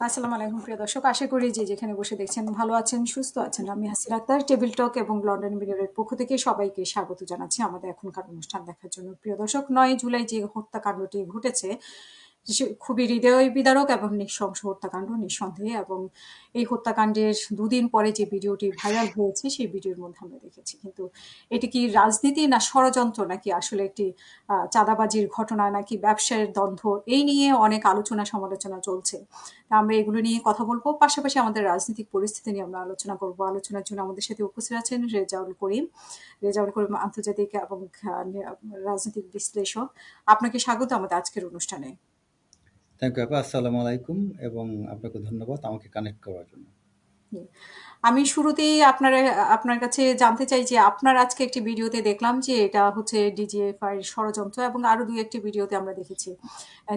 আসসালামু আলাইকুম প্রিয় দর্শক, আশা করি যে যেখানে বসে দেখছেন ভালো আছেন, সুস্থ আছেন। আমি হাসির আক্তার, টেবিল টক এবং লন্ডন মিররের পক্ষ থেকে সবাইকে স্বাগত জানাচ্ছি আমাদের এখনকার অনুষ্ঠান দেখার জন্য। প্রিয় দর্শক, 9 জুলাই যে হত্যাকাণ্ডটি ঘটেছে খুবই হৃদয় বিদারক এবং নৃশংস হত্যাকাণ্ড নিঃসন্দেহে। এবং এই হত্যাকাণ্ডের দুদিন পরে যে ভিডিওটি ভাইরাল হয়েছে সেই ভিডিওর মধ্যে আমরা দেখেছি, কিন্তু এটি কি রাজনীতি না ষড়যন্ত্র, নাকি আসলে একটি চাঁদাবাজির ঘটনা, নাকি ব্যবসায়ের দ্বন্দ্ব, এই নিয়ে অনেক আলোচনা সমালোচনা চলছে। তা আমরা এগুলো নিয়ে কথা বলবো, পাশাপাশি আমাদের রাজনৈতিক পরিস্থিতি নিয়ে আমরা আলোচনা করব। আলোচনার জন্য আমাদের সাথে উপস্থিত আছেন রেজাউল করিম আন্তর্জাতিক এবং রাজনৈতিক বিশ্লেষক। আপনাকে স্বাগত আমাদের আজকের অনুষ্ঠানে। থ্যাংক ইউ আপা। আসসালামু আলাইকুম এবং আপনাকে ধন্যবাদ আমাকে কানেক্ট করার জন্য। জি। আমি শুরুতেই আপনার কাছে জানতে চাই যে আপনার আজকে একটি ভিডিওতে দেখলাম যে এটা হচ্ছে ডিজিএফআই এর ষড়যন্ত্র, এবং আরো দুই একটি ভিডিওতে আমরা দেখেছি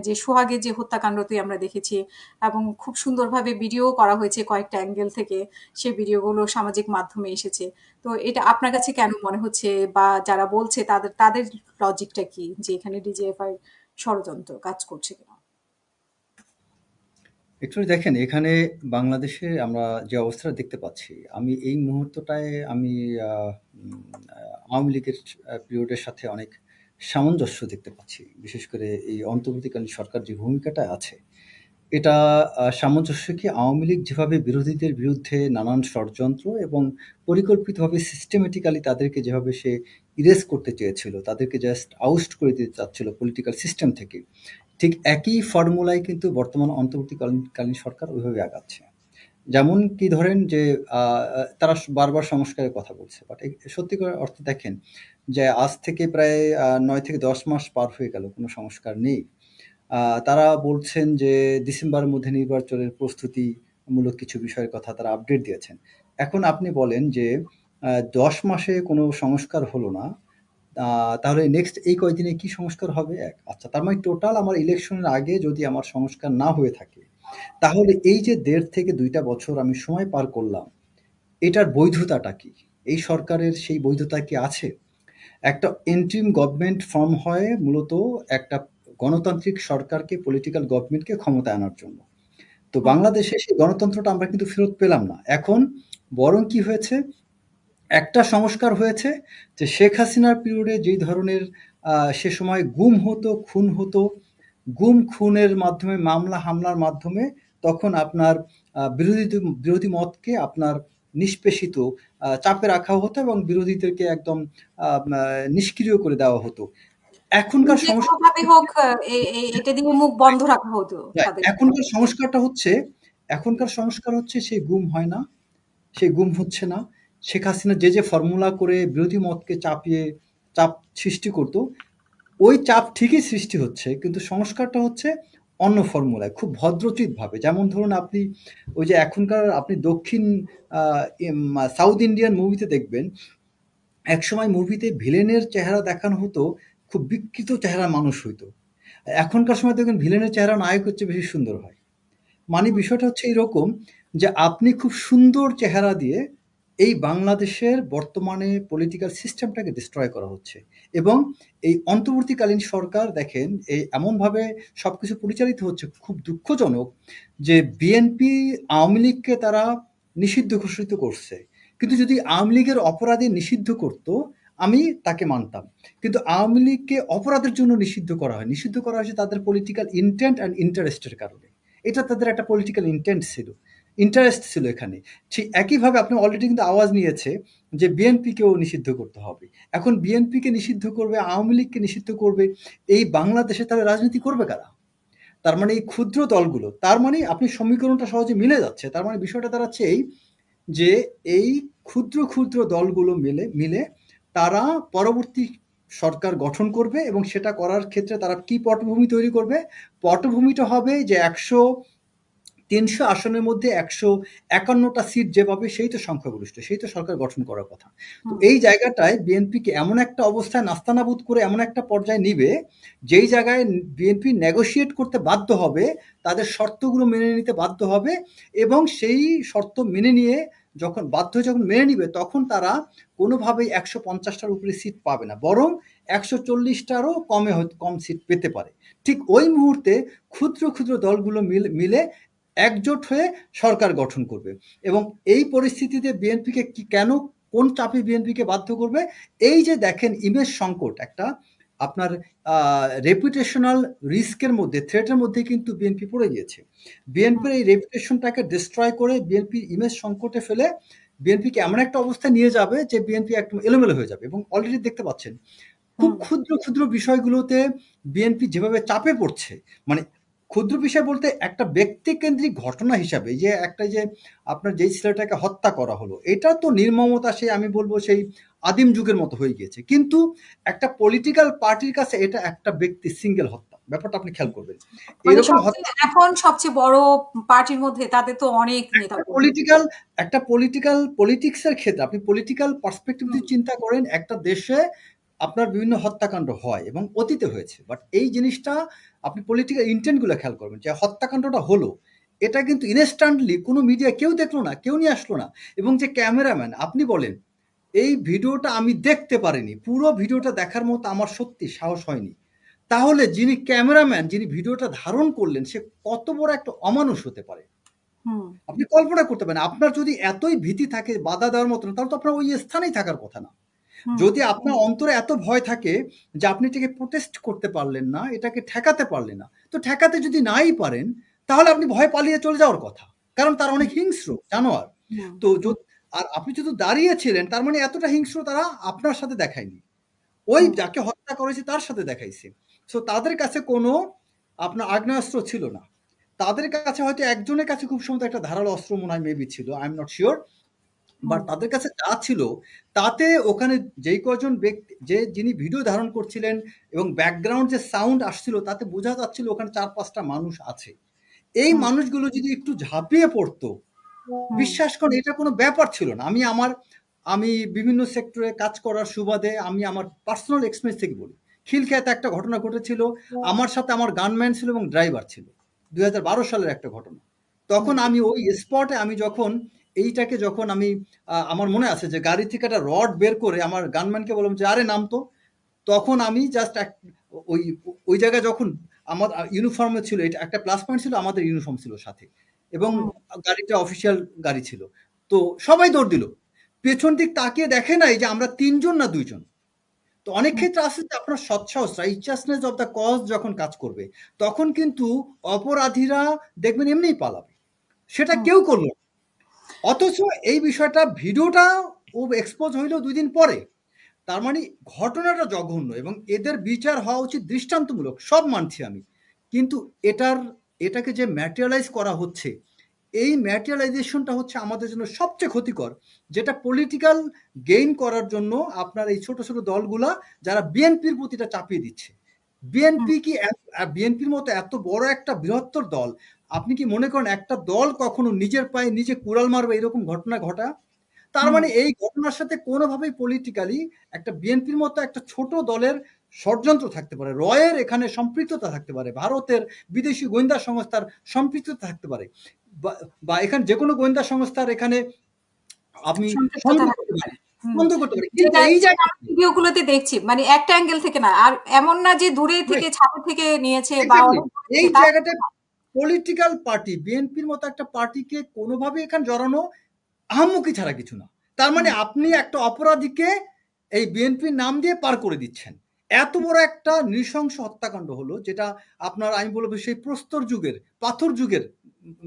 যে সোহাগের যে হত্যাকাণ্ডটি আমরা দেখেছি, এবং খুব সুন্দরভাবে ভিডিও করা হয়েছে কয়েকটা অ্যাঙ্গেল থেকে। সেই ভিডিওগুলো সামাজিক মাধ্যমে এসেছে। তো এটা আপনার কাছে কেন মনে হচ্ছে, বা যারা বলছে তাদের তাদের লজিকটা কি, যে এখানে ডিজিএফআই ষড়যন্ত্র কাজ করছে কিনা? একটু দেখেন এখানে বাংলাদেশে আমরা যে অবস্থাটা দেখতে পাচ্ছি, আমি এই মুহূর্তটায় আমি আওয়ামী লীগের পিরিয়ডের সাথে অনেক সামঞ্জস্য দেখতে পাচ্ছি। বিশেষ করে এই অন্তর্বর্তীকালীন সরকার যে ভূমিকাটা আছে, এটা সামঞ্জস্য কি আওয়ামী লীগ যেভাবে বিরোধীদের বিরুদ্ধে নানান ষড়যন্ত্র এবং পরিকল্পিতভাবে সিস্টেমেটিক্যালি তাদেরকে যেভাবে সে ইরেজ করতে চেয়েছিল, তাদেরকে জাস্ট আউস্ট করে দিতে চাচ্ছিল পলিটিক্যাল সিস্টেম থেকে, ঠিক একই ফর্মুলায় কিন্তু বর্তমান অন্তর্বর্তীকালীন সরকার ওইভাবে আগাচ্ছে। যেমন কি ধরেন যে তারা বারবার সংস্কারের কথা বলছে। বাট সত্যিকার অর্থে দেখেন যে আজ থেকে প্রায় ৯ থেকে ১০ মাস পার হয়ে গেল, কোনো সংস্কার নেই। তারা বলছেন যে ডিসেম্বরের মধ্যে নির্বাচনের প্রস্তুতিমূলক কিছু বিষয়ের কথা তারা আপডেট দিয়েছেন। এখন আপনি বলেন যে ১০ মাসে কোনো সংস্কার হলো না। তাহলে নেক্সট এই কয়দিনে কি সংস্কার হবে? আচ্ছা, তার মানে টোটাল আমার ইলেকশনের আগে যদি আমার সংস্কার না হয়ে থাকে, তাহলে এই যে ১.৫ থেকে ২ টা বছর আমি সময় পার করলাম, এটার বৈধতাটা কি? এই সরকারের সেই বৈধতা কি আছে? একটা ইন্টারিম গভর্নমেন্ট ফর্ম হয় মূলত একটা গণতান্ত্রিক সরকারকে, পলিটিক্যাল গভর্নমেন্টকে ক্ষমতায় আনার জন্য। তো হুম। বাংলাদেশে সেই গণতন্ত্রটা আমরা কিন্তু ফেরত পেলাম না। এখন বরং কি হয়েছে? একটা সংস্কার হয়েছে যে শেখ হাসিনার পিরিয়ডে যেই ধরনের সে সময় গুম হতো, খুন হতো, গুম খুনের মাধ্যমে, মামলা হামলার মাধ্যমে তখন আপনার বিরোধী মতকে আপনার নিষ্পেষিত, চাপে রাখা হতো এবং বিরোধীদেরকে একদম আ নিষ্ক্রিয় করে দেওয়া হতো। এখনকার যে কোনো সংস্কার ভাবে হোক এটা দিয়ে মুখ বন্ধ রাখা হতো তাদের। এখনকার সংস্কারটা হচ্ছে, এখনকার সংস্কার হচ্ছে সেই গুম হয় না, সেই গুম হচ্ছে না। শেখ হাসিনা যে ফর্মুলা করে বিরোধী মতকে চাপ সৃষ্টি করত, ওই চাপ ঠিকই সৃষ্টি হচ্ছে, কিন্তু সংস্কারটা হচ্ছে অন্য ফর্মুলায়, খুব ভদ্রচিতভাবে। যেমন ধরুন আপনি ওই যে এখনকার আপনি দক্ষিণ আ ইম সাউথ ইন্ডিয়ান মুভিতে দেখবেন, একসময় মুভিতে ভিলেনের চেহারা দেখানো হতো, খুব বিকৃত চেহারার মানুষ হইতো। এখনকার সময় দেখবেন ভিলেনের চেহারা নায়কের চেয়ে বেশি সুন্দর হয়। মানে বিষয়টা হচ্ছে এরকম যে আপনি খুব সুন্দর চেহারা দিয়ে এই বাংলাদেশের বর্তমানে পলিটিক্যাল সিস্টেমটাকে ডিস্ট্রয় করা হচ্ছে। এবং এই অন্তর্বর্তীকালীন সরকার দেখেন এমনভাবে সবকিছু পরিচালিত হচ্ছে, খুব দুঃখজনক যে বিএনপি আওয়ামী লীগকে তারা নিষিদ্ধ ঘোষিত করছে। কিন্তু যদি আওয়ামী লীগের অপরাধী নিষিদ্ধ করত, আমি তাকে মানতাম। কিন্তু আওয়ামী লীগকে অপরাধের জন্য নিষিদ্ধ করা হয়। নিষিদ্ধ করা হয়েছে তাদের পলিটিক্যাল ইনটেন্ট অ্যান্ড ইন্টারেস্টের কারণে। এটা তাদের একটা পলিটিক্যাল ইন্টেন্ট ছিল, ইন্টারেস্ট ছিল এখানে। ঠিক একইভাবে আপনি অলরেডি কিন্তু আওয়াজ নিয়েছে যে বিএনপিকেও নিষিদ্ধ করতে হবে। এখন বিএনপিকে নিষিদ্ধ করবে, আওয়ামী লীগকে নিষিদ্ধ করবে, এই বাংলাদেশে তাহলে রাজনীতি করবে কারা? তার মানে এই ক্ষুদ্র দলগুলো, তার মানে আপনি সমীকরণটা সহজে মিলে যাচ্ছে। তার মানে বিষয়টা দাঁড়াচ্ছে এই যে এই ক্ষুদ্র দলগুলো মিলে তারা পরবর্তী সরকার গঠন করবে এবং সেটা করার ক্ষেত্রে তারা কি পটভূমি তৈরি করবে? পটভূমিটা হবে যে ৩০০ আসনের মধ্যে ১৫১টা সিট যে পাবে সেই তো সংখ্যাগরিষ্ঠ, সেই তো সরকার গঠন করার কথা। তো হুম। এই জায়গাটায় বিএনপিকে এমন একটা অবস্থায় নাস্তানাবুদ করে এমন একটা পর্যায়ে নিবে, যেই জায়গায় বিএনপি নেগোশিয়েট করতে বাধ্য হবে, তাদের শর্তগুলো মেনে নিতে বাধ্য হবে এবং সেই শর্ত মেনে নিয়ে যখন বাধ্য হয়ে যখন মেনে নিবে, তখন তারা কোনোভাবেই ১৫০টার উপরে সিট পাবে না। বরং ১৪০টারও কম সিট পেতে পারে। ঠিক ওই মুহূর্তে ক্ষুদ্র দলগুলো মিলে একজোট হয়ে সরকার গঠন করবে। এবং এই পরিস্থিতিতে বিএনপিকে কেন কোন চাপে বিএনপিকে বাধ্য করবে? এই যে দেখেন ইমেজ সংকট একটা আপনার রেপুটেশনাল রিস্কের মধ্যে, থ্রেটের মধ্যে কিন্তু বিএনপি পড়ে গিয়েছে। বিএনপির এই রেপুটেশনটাকে ডিস্ট্রয় করে বিএনপির ইমেজ সংকটে ফেলে বিএনপিকে এমন একটা অবস্থায় নিয়ে যাবে যে বিএনপি একদম এলোমেলো হয়ে যাবে। এবং অলরেডি দেখতে পাচ্ছেন খুব হুম ক্ষুদ্র ক্ষুদ্র বিষয়গুলোতে বিএনপি যেভাবে চাপে পড়ছে, মানে ক্ষুদ্র বিষয় বলতে একটা ব্যক্তিকেন্দ্রিক ঘটনা হিসাবে যে একটা যে আপনার যেই ছেলেটাকে হত্যা করা হলো, এটা তো নির্মমতা সেই আমি বলবো সেই আদিম যুগের মতো হয়ে গিয়েছে। কিন্তু একটা পলিটিক্যাল পার্টির কাছে এটা একটা ব্যক্তি সিঙ্গেল হত্যা, ব্যাপারটা আপনি খেয়াল করবেন মানে এরকম সবচেয়ে হত্যা। এখন সবচেয়ে বড় পার্টির মধ্যে তাদের তো অনেক নেতা একটা কর্মী। পলিটিক্যাল একটা পলিটিক্যাল পলিটিক্সের ক্ষেত্রে আপনি পলিটিক্যাল পার্সপেক্টিভ হুম যদি চিন্তা করেন, একটা দেশে আপনার বিভিন্ন হত্যাকাণ্ড হয় এবং অতীতে হয়েছে। বাট এই জিনিসটা আপনি পলিটিক্যাল ইন্টেন্ট গুলো খেয়াল করবেন যে হত্যাকাণ্ডটা হলো, এটা কিন্তু ইনস্ট্যান্টলি কোনো মিডিয়া কেউ দেখলো না, কেউ নিয়ে আসলো না। এবং যে ক্যামেরাম্যান আপনি বলেন এই ভিডিওটা আমি দেখতে পারিনি, পুরো ভিডিওটা দেখার মতো আমার সত্যি সাহস হয়নি। তাহলে যিনি ক্যামেরাম্যান, যিনি ভিডিওটা ধারণ করলেন, সে কত বড় একটা অমানুষ হতে পারে হুম আপনি কল্পনা করতে পারেন। আপনার যদি এতই ভীতি থাকে বাধা দেওয়ার মতো না, তাহলে তো আপনার ওই স্থানেই থাকার কথা না। হুম যদি আপনার অন্তরে এত ভয় থাকে যে আপনি এটাকে প্রোটেস্ট করতে পারলেন না, এটাকে ঠেকাতে পারলেন না, তো ঠেকাতে যদি নাই পারেন তাহলে আপনি ভয় পালিয়ে চলে যাওয়ার কথা। কারণ তারা অনেক হিংস্র জানোয়ার। হুম তো আর আপনি যদি দাঁড়িয়েছিলেন তার মানে এতটা হিংস্র তারা আপনার সাথে দেখায়নি, ওই হুম যাকে হত্যা করেছে তার সাথে দেখাইছে। সো তাদের কাছে কোনো আপনার আগ্নেয়াস্ত্র ছিল না। তাদের কাছে হয়তো একজনের কাছে খুব সম্ভবত একটা ধারালো অস্ত্র মনে হয় মেবি ছিল, I am not sure. But hmm তাদের কাছে যা ছিল তাতে ওখানে যেই কজন ব্যক্তি যিনি ভিডিও ধারণ করছিলেন এবং ব্যাকগ্রাউন্ড যে সাউন্ড আসছিল তাতে বোঝা যাচ্ছিল ওখানে 4-5টা মানুষ আছে। এই হুম মানুষগুলো যদি একটু ঝাঁপিয়ে পড়তো, হুম বিশ্বাস করুন এটা কোনো ব্যাপার ছিল না। আমি বিভিন্ন সেক্টরে কাজ করার সুবাদে আমি আমার পার্সোনাল এক্সপেরিয়েন্স থেকে বলি। খিলক্ষেতে একটা ঘটনা ঘটেছিল, আমার সাথে আমার গানম্যান ছিল এবং ড্রাইভার ছিল। 2012 সালের একটা ঘটনা। তখন হুম আমি ওই স্পটে আমি যখন এইটাকে যখন আমি আমার মনে আছে যে গাড়ি থেকে একটা রড বের করে আমার গানম্যানকে বললাম যে আরে নাম তো। তখন আমি জাস্ট ওই ওই জায়গায় যখন আমার ইউনিফর্মে ছিল, এটা একটা প্লাস পয়েন্ট ছিল, আমাদের ইউনিফর্ম ছিল সাথে এবং হুম গাড়িটা অফিসিয়াল গাড়ি ছিল। তো সবাই দৌড় দিল, পেছন দিক তাকিয়ে দেখে নাই যে আমরা ৩ জন না ২ জন। তো অনেক হুম ক্ষেত্রে আছে যে আপনার সৎসাহস রাইচাসনেস অফ দ্য কজ যখন কাজ করবে, তখন কিন্তু অপরাধীরা দেখবেন এমনিই পালাবে, সেটা হুম কেউ করলো না। অথচ এই বিষয়টা ভিডিওটা ও এক্সপোজ হইল ২ দিন পরে। তার মানে ঘটনাটা জঘন্য এবং এদের বিচার হওয়া উচিত দৃষ্টান্তমূলক, সব মানছি আমি। কিন্তু এটাকে যে ম্যাটেরিয়ালাইজ করা হচ্ছে, এই ম্যাটেরিয়ালাইজেশনটা হচ্ছে আমাদের জন্য সবচেয়ে ক্ষতিকর, যেটা পলিটিক্যাল গেইন করার জন্য আপনার এই ছোট ছোট দলগুলা যারা বিএনপির প্রতিটা চাপিয়ে দিচ্ছে। হুম বিএনপি কি বিএনপির মতো এত বড় একটা বৃহত্তর দল, আপনি কি মনে করেন একটা দল কখনো নিজের পায়ে নিজে কুড়াল মারবে এরকম ঘটনা ঘটা? তার হুম মানে এই ঘটনার সাথে কোনোভাবেই পলিটিক্যালি একটা বিএনপির মতো একটা ছোট দলের ষড়যন্ত্র থাকতে পারে, রয়ের এখানে সম্পৃক্ততা থাকতে পারে, ভারতের বিদেশি গোয়েন্দা সংস্থার সম্পৃক্ততা থাকতে পারে, বা বা এখানে যে কোনো গোয়েন্দা সংস্থার এখানে আমি সম্পৃক্ততা সন্দেহ করতে থাকতে পারি, পারে। হুম সন্দেহ করতে পারি। কিন্তু যেটা এই যেটা আমি জায়গাতে ভিডিওগুলোতে দেখছি মানে একটা অ্যাঙ্গেল থেকে না আর এমন না যে দূরে থেকে ছাদে থেকে নিয়েছে বা এক্সাক্টলি অনেক দূরে এই থেকে তা জায়গাটা পলিটিক্যাল পার্টি বিএনপির মতো একটা পার্টিকে কোনোভাবে এখানে জড়ানো আহাম্মকি ছাড়া কিছু না। তার মানে হুম আপনি একটা অপরাধীকে এই বিএনপির নাম দিয়ে পার করে দিচ্ছেন। এত বড় একটা নৃশংস হত্যাকাণ্ড হলো যেটা আপনার আমি বলবো সেই প্রস্তর যুগের, পাথর যুগের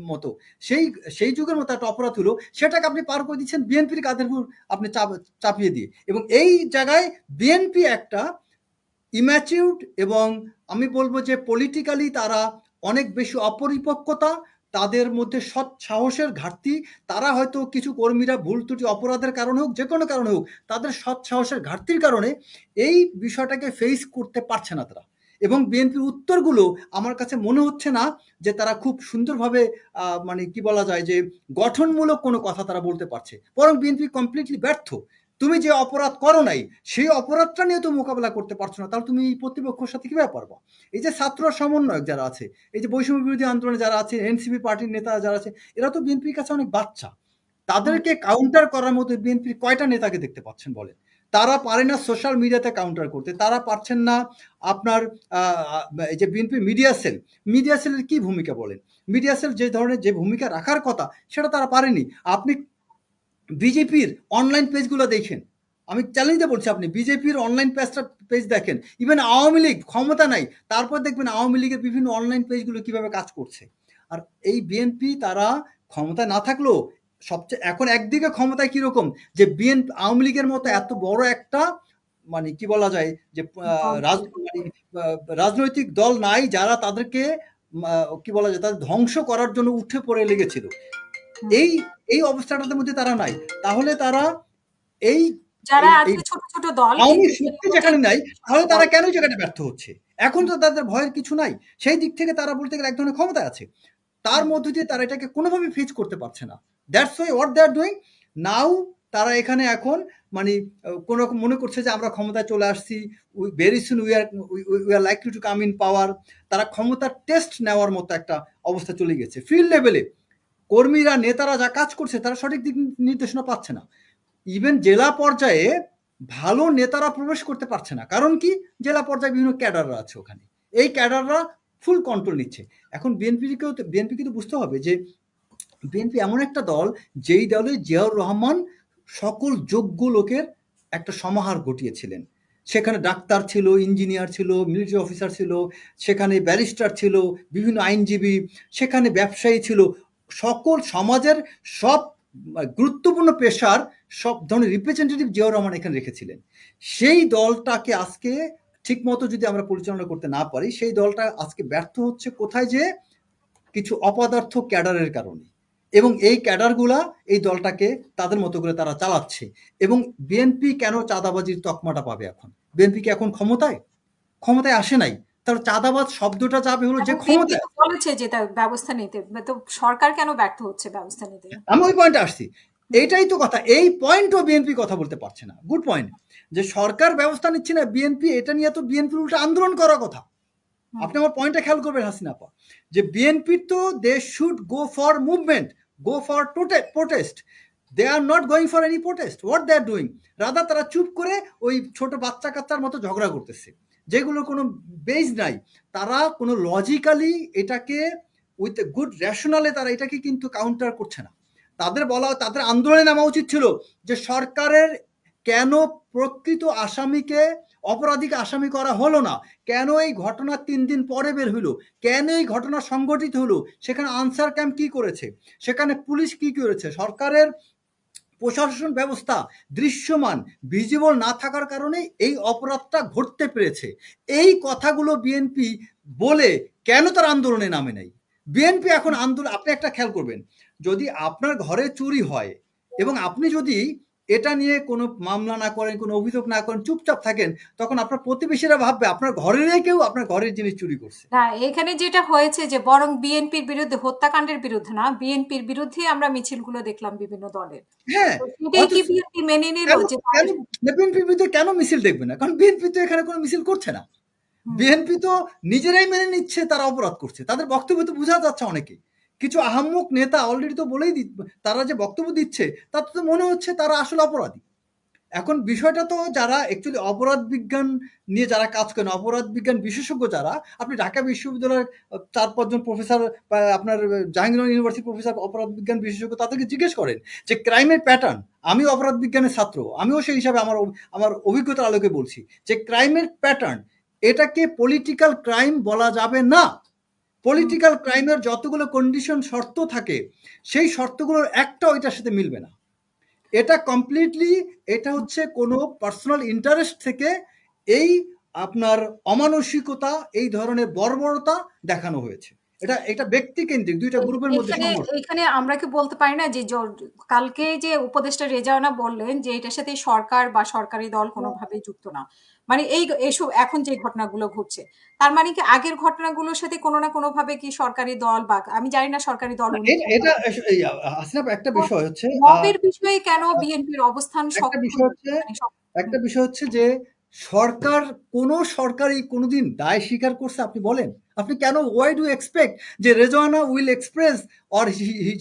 মতো সেই সেই যুগের মতো একটা অপরাধ হলো, সেটাকে আপনি পার করে দিচ্ছেন বিএনপির কাঁধের উপর আপনি চাপিয়ে দিয়ে। এবং এই জায়গায় বিএনপি একটা ইম্যাচিউরড এবং আমি বলবো যে পলিটিক্যালি তারা অনেক বেশি অপরিপক্কতা, তাদের মধ্যে সৎ সাহসের ঘাটতি। তারা হয়তো কিছু কর্মীরা ভুল ত্রুটি অপরাধের কারণে হোক যে কোনো কারণে হোক তাদের সৎ সাহসের ঘাটতির কারণে এই বিষয়টাকে ফেস করতে পারছে না তারা। এবং বিএনপির উত্তরগুলো আমার কাছে মনে হচ্ছে না যে তারা খুব সুন্দরভাবে মানে কি বলা যায় যে গঠনমূলক কোনো কথা তারা বলতে পারছে, বরং বিএনপি কমপ্লিটলি ব্যর্থ। তুমি যে অপরাধ করো নাই সেই অপরাধটা নিয়ে তো মোকাবেলা করতে পারছো না, তাহলে তুমি এই প্রতিপক্ষের সাথে কিভাবে পারবা? এই যে ছাত্র সমন্বয়ক যারা আছে, এই যে বৈষম্য বিরোধী আন্দোলনে যারা আছে, এনসিপি পার্টির নেতা যারা আছে, এরা তো বিএনপির কাছে অনেক বাচ্চা। হুম তাদেরকে কাউন্টার করার মতো বিএনপির কয়টা নেতাকে দেখতে পাচ্ছেন বলেন? তারা পারে না সোশ্যাল মিডিয়াতে কাউন্টার করতে, তারা পারছেন না আপনার এই যে বিএনপি মিডিয়া সেলের কি ভূমিকা বলেন, মিডিয়া সেল যে ধরনের যে ভূমিকা রাখার কথা সেটা তারা পারেনি। আপনি বিজেপির অনলাইন পেজগুলো দেখেন, আমি চ্যালেঞ্জ দিয়ে বলছি, আপনি বিজেপির অনলাইন পেজ দেখেন, ইভেন আওয়ামী লীগ ক্ষমতা নাই, তারপর দেখবেন আওয়ামী লীগের বিভিন্ন অনলাইন পেজগুলো কিভাবে কাজ করছে। আর এই বিএনপি তারা ক্ষমতায় না থাকলেও সবচেয়ে এখন একদিকে ক্ষমতায় কিরকম, যে বিএনপি আওয়ামী লীগের মতো এত বড় একটা মানে কি বলা যায় যে রাজনৈতিক দল নাই যারা তাদেরকে কি বলা যায় তাদের ধ্বংস করার জন্য উঠে পড়ে লেগেছিল। এই এই অবস্থাটার মধ্যে তারা নাই, তাহলে তারা এই যারা এই আজকে ছোট ছোট দল আওয়ামী কিন্তু শক্তি যেখানে নাই, তাহলে তারা কেন জায়গাটা ব্যর্থ হচ্ছে? এখন তো তাদের ভয়ের কিছু নাই, সেই দিক থেকে তারা বলতে গেলে এক ধরনের ক্ষমতায় আছে, তার মধ্য দিয়ে তারা এটাকে কোনোভাবে ফেস করতে পারছে না। That's why what they are doing now. তারা এখানে এখন মানে কোন রকম মনে করছে যে আমরা ক্ষমতায় চলে আসছি, very soon we are likely to come in power. তারা ক্ষমতার টেস্ট নেওয়ার মতো একটা অবস্থা চলে গেছে। ফিল্ড লেভেলে কর্মীরা নেতারা যা কাজ করছে তারা সঠিক দিক নির্দেশনা পাচ্ছে না। ইভেন জেলা পর্যায়ে ভালো নেতারা প্রবেশ করতে পারছে না, কারণ কি জেলা পর্যায়ে বিভিন্ন ক্যাডাররা আছে ওখানে, এই ক্যাডাররা ফুল কন্ট্রোল নিচ্ছে। এখন বিএনপিকে তো বুঝতে হবে যে বিএনপি এমন একটা দল যেই দলে জিয়াউর রহমান সকল যোগ্য লোকের একটা সমাহার ঘটিয়েছিলেন। সেখানে ডাক্তার ছিল, ইঞ্জিনিয়ার ছিল, মিলিটারি অফিসার ছিল, সেখানে ব্যারিস্টার ছিল, বিভিন্ন আইনজীবী, সেখানে ব্যবসায়ী ছিল, সকল সমাজের সব গুরুত্বপূর্ণ পেশার সব ধরনের রিপ্রেজেন্টেটিভ জিয়াউর রহমান এখানে রেখেছিলেন। সেই দলটাকে আজকে ঠিক মতো যদি আমরা পরিচালনা করতে না পারি, সেই দলটা আজকে ব্যর্থ হচ্ছে কোথায়, যে কিছু অপদার্থ ক্যাডারের কারণে। এবং এই ক্যাডারগুলা এই দলটাকে তাদের মতো করে তারা চালাচ্ছে। এবং বিএনপি কেন চাঁদাবাজির তকমাটা পাবে? এখন বিএনপি কি এখন ক্ষমতায় আসে নাই, তার চাঁদাবাজ শব্দটা যাবে হলো যে বিএনপি ক্ষমতায়। তো বলেছে যে তার ব্যবস্থা নিতে, তো সরকার কেন ব্যর্থ হচ্ছে ব্যবস্থা নিতে? আমি ওই পয়েন্টে আসছি, এইটাই তো কথা, এই পয়েন্টও বিএনপি কথা বলতে পারছে না। গুড পয়েন্ট, যে সরকার ব্যবস্থা নিচ্ছে না, বিএনপি এটা নিয়ে তো বিএনপির উল্টা আন্দোলন করার কথা। আপনি আমার পয়েন্টটা খেয়াল করবেন হাসিনা আপা, যে বিএনপি তো they should go for movement, go for protest. They are not going for any protest. What they are doing, rather তারা চুপ করে ওই ছোট বাচ্চা কাচ্চার মতো ঝগড়া করতেছে, যেগুলোর কোনো বেজ নাই। তারা কোনো লজিক্যালি এটাকে উইথ গুড রেশনালে তারা এটাকে কিন্তু কাউন্টার করছে না। তাদের আন্দোলনে নামা উচিত ছিল যে সরকারের কেন প্রকৃত আসামিকে অপরাধীকে আসামি করা হলো না, কেন এই ঘটনা 3 দিন পরে বের হইলো, কেন এই ঘটনা সংঘটিত হলো, সেখানে আনসার ক্যাম্প কি করেছে, সেখানে পুলিশ কি করেছে, সরকারের প্রশাসন ব্যবস্থা দৃশ্যমান ভিজিবল না থাকার কারণে এই অপরাধটা ঘটতে পেরেছে। এই কথাগুলো বিএনপি বলে কেন তার আন্দোলনে নামে নাই? বিএনপি এখন আন্দোলন, আপনি একটা খেয়াল করবেন, যদি আপনার ঘরে চুরি হয় এবং আপনি যদি এটা নিয়ে কোনো মামলা না করেন, কোনো অভিযোগ না করেন, চুপচাপ থাকেন, তখন আপনার প্রতিবেশীরা ভাববে আপনার ঘরের কেউ আপনার ঘরের জিনিস চুরি করছে। না, এখানে যেটা হয়েছে যে বরং বিএনপির বিরুদ্ধে, হত্যাকাণ্ডের বিরুদ্ধে না, বিএনপির বিরুদ্ধে আমরা মিছিলগুলো দেখলাম বিভিন্ন দলের। হ্যাঁ, তো সেটাই কি অথচ বিএনপি মেনে নিল কেন যে কেন বিএনপির বিরুদ্ধে কেন মিছিল দেখবে না? কারণ বিএনপি তো এখানে কোনো মিছিল করছে না। বিএনপি তো নিজেরাই মেনে নিচ্ছে তারা অপরাধ করছে। তাদের বক্তব্য তো বোঝা যাচ্ছে অনেকে। কিছু আহাম্মক নেতা অলরেডি তো বলেই তারা যে বক্তব্য দিচ্ছে তাতে তো মনে হচ্ছে তারা আসলে অপরাধী। এখন বিষয়টা তো যারা অ্যাকচুয়ালি অপরাধ বিজ্ঞান নিয়ে যারা কাজ করেন, অপরাধ বিজ্ঞান বিশেষজ্ঞ যারা, আপনি ঢাকা বিশ্ববিদ্যালয়ের 4-5 জন প্রফেসর বা আপনার জাহাঙ্গীরনগর ইউনিভার্সিটির প্রফেসর অপরাধ বিজ্ঞান বিশেষজ্ঞ, তাদেরকে জিজ্ঞেস করেন যে ক্রাইমের প্যাটার্ন। আমিও অপরাধ বিজ্ঞানের ছাত্র, আমিও সেই হিসাবে আমার অভিজ্ঞতার আলোকে বলছি যে ক্রাইমের প্যাটার্ন, এটাকে পলিটিক্যাল ক্রাইম বলা যাবে না। পলিটিক্যাল ক্রাইমের যতগুলো কন্ডিশন শর্ত থাকে, সেই শর্তগুলোর একটাও এটার সাথে মিলবে না। এটা কমপ্লিটলি, এটা হচ্ছে কোনো পার্সোনাল ইন্টারেস্ট থেকে এই আপনার অমানসিকতা, এই ধরনের বর্বরতা দেখানো হয়েছে। এটা ব্যক্তিকেন্দ্রিক, দুইটা গ্রুপের মধ্যে এখানে সংঘর্ষ। এখানে আমরা কি বলতে পারি না যে কালকে যে উপদেষ্টা রেজাওয়ানা বললেন যে এটার সাথে সরকার বা সরকারি দল কোনোভাবেই যুক্ত না, মানে এসব এখন যে ঘটনাগুলো ঘটছে, তার মানে কি আগের ঘটনাগুলোর সাথে কোনো না কোনো ভাবে কি সরকারি দল, বা আমি জানি না সরকারি দল উনি এটা এটা হাসিনা, একটা বিষয় হচ্ছে মবের বিষয়ে কেন বিএনপির অবস্থান একটা শক্ত, বিষয় হচ্ছে মানে শক্ত? একটা বিষয় হচ্ছে যে সরকার, কোনো সরকারই কোনোদিন দায় স্বীকার করছে আপনি বলেন? আপনি কেন, ওয়াই ডু এক্সপেক্ট যে Rezwana will express or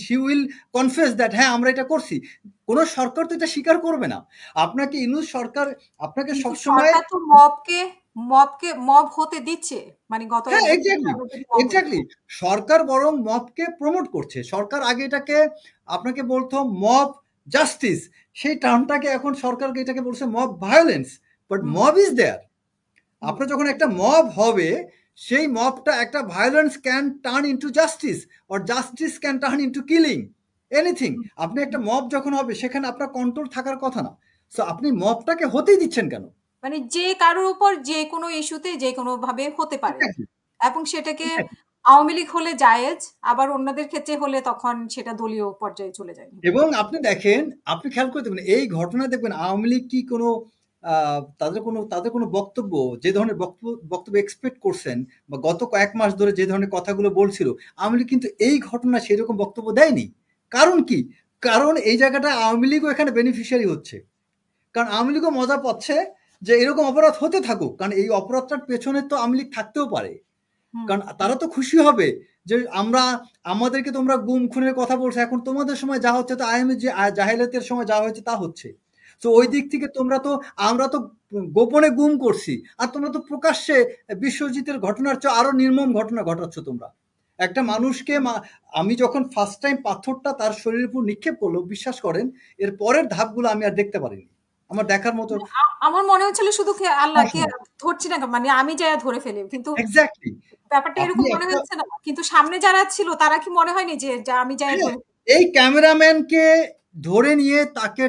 he will confess that হ্যাঁ আমরা এটা করছি? কোনো সরকার তো এটা স্বীকার করবে না। আপনাকে ইউনূস সরকার আপনাকে কিন্তু সবসময়, সরকার তো মব হতে দিচ্ছে। মানে গত হ্যাঁ, ১ বছর এক্সাক্টলি, যাবত যদি মব হচ্ছে। এক্সাক্টলি। সরকার বরং মবকে প্রমোট করছে। সরকার আগে এটাকে, আপনাকে বলতো মব জাস্টিস, সেই টার্মটাকে এখন সরকারকে এটাকে বলছে mob violence. But hmm, mob is there. Hmm. আপনার যখন একটা মব হবে, সেই মবটা একটা violence can turn into justice, or justice can turn into killing, anything. Hmm, আপনি একটা হুম। মব যখন হবে সেখানে আপনার কন্ট্রোল থাকার কথা না। সো আপনি মবটাকে হতেই দিচ্ছেন কেন? মানে যে কারোর উপর যেকোনো ইস্যুতে যেকোনোভাবে হতে পারে। এক্স্যাক্টলি, এবং সেটাকে এক্স্যাক্টলি। আওয়ামী লীগ হলে জায়েজ, আবার অন্যদের ক্ষেত্রে হলে তখন সেটা দলীয় পর্যায়ে চলে যায়। এবং আপনি দেখেন, আপনি খেয়াল করে দেখবেন এই ঘটনা, দেখবেন আওয়ামী লীগ কি কোনো তাদের কোনো বক্তব্য, যে ধরনের বক্তব্য এক্সপেক্ট করছেন বা গত কয়েক মাস ধরে যে ধরনের কথাগুলো বলছিল, আওয়ামী লীগ কিন্তু এই ঘটনা সেরকম বক্তব্য দেয়নি। কারণ কি? কারণ এই জায়গাটা আওয়ামী লীগও এখানে বেনিফিশিয়ারি হচ্ছে। কারণ আওয়ামী লীগও মজা পাচ্ছে যে এরকম অপরাধ হতে থাকুক, কারণ এই অপরাধটার পেছনে তো আওয়ামী লীগ থাকতেও পারে। হুম, কারণ তারা তো খুশি হবে যে আমরা, আমাদেরকে তোমরা গুম খুনের কথা বলছো, এখন তোমাদের সময় যা হচ্ছে তো আইএমএ যে জাহেলিয়াতের সময় যা হয়েছে তা হচ্ছে। তো ওই হুম। দিক থেকে তোমরা তো, আমরা তো গোপনে গুম করছি, আর তোমরা তো প্রকাশ্যে বিশ্বজিতের ঘটনার চেয়ে আরো নির্মম ঘটনা ঘটাচ্ছ তোমরা। একটা মানুষকে আমি যখন ফার্স্ট টাইম পাথরটা তার শরীরের উপর নিক্ষেপ করলো, বিশ্বাস করেন এর পরের ধাপগুলো আমি আর দেখতে পারিনি। আমার দেখার মতো মানে আমার মনে হচ্ছিল শুধু আল্লাহ সাহস কে নেই। ধরছি না কেন? মানে আমি যাইয়া ধরে ফেলি। কিন্তু এক্স্যাক্টলি। ব্যাপারটা আপনি এরকম মনে একটা, হচ্ছে না। কিন্তু সামনে যারা ছিল তারা কি মনে হয়নি যে আমি যাইয়া হ্যাঁ, ধরে এই ক্যামেরাম্যানকে ধরে নিয়ে তাকে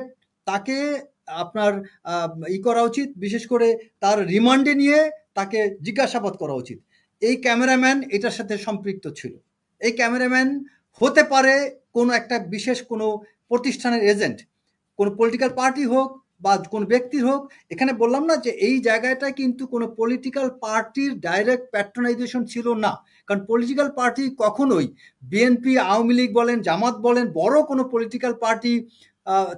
তাকে আপনার করা উচিত। বিশেষ করে তার রিমান্ডে নিয়ে তাকে জিজ্ঞাসাবাদ করা উচিত। এই ক্যামেরাম্যান এটার সাথে সম্পৃক্ত ছিল। এই ক্যামেরাম্যান হতে পারে কোনো একটা বিশেষ কোনো প্রতিষ্ঠানের এজেন্ট, কোনো পলিটিক্যাল পার্টি হোক বা কোনো ব্যক্তির হোক। এখানে বললাম না যে এই জায়গাটায় কিন্তু কোনো পলিটিক্যাল পার্টির ডাইরেক্ট প্যাট্রোনাইজেশন ছিল না। কারণ পলিটিক্যাল পার্টি কখনোই, বিএনপি, আওয়ামী লীগ বলেন, জামাত বলেন, বড় কোনো পলিটিক্যাল পার্টি,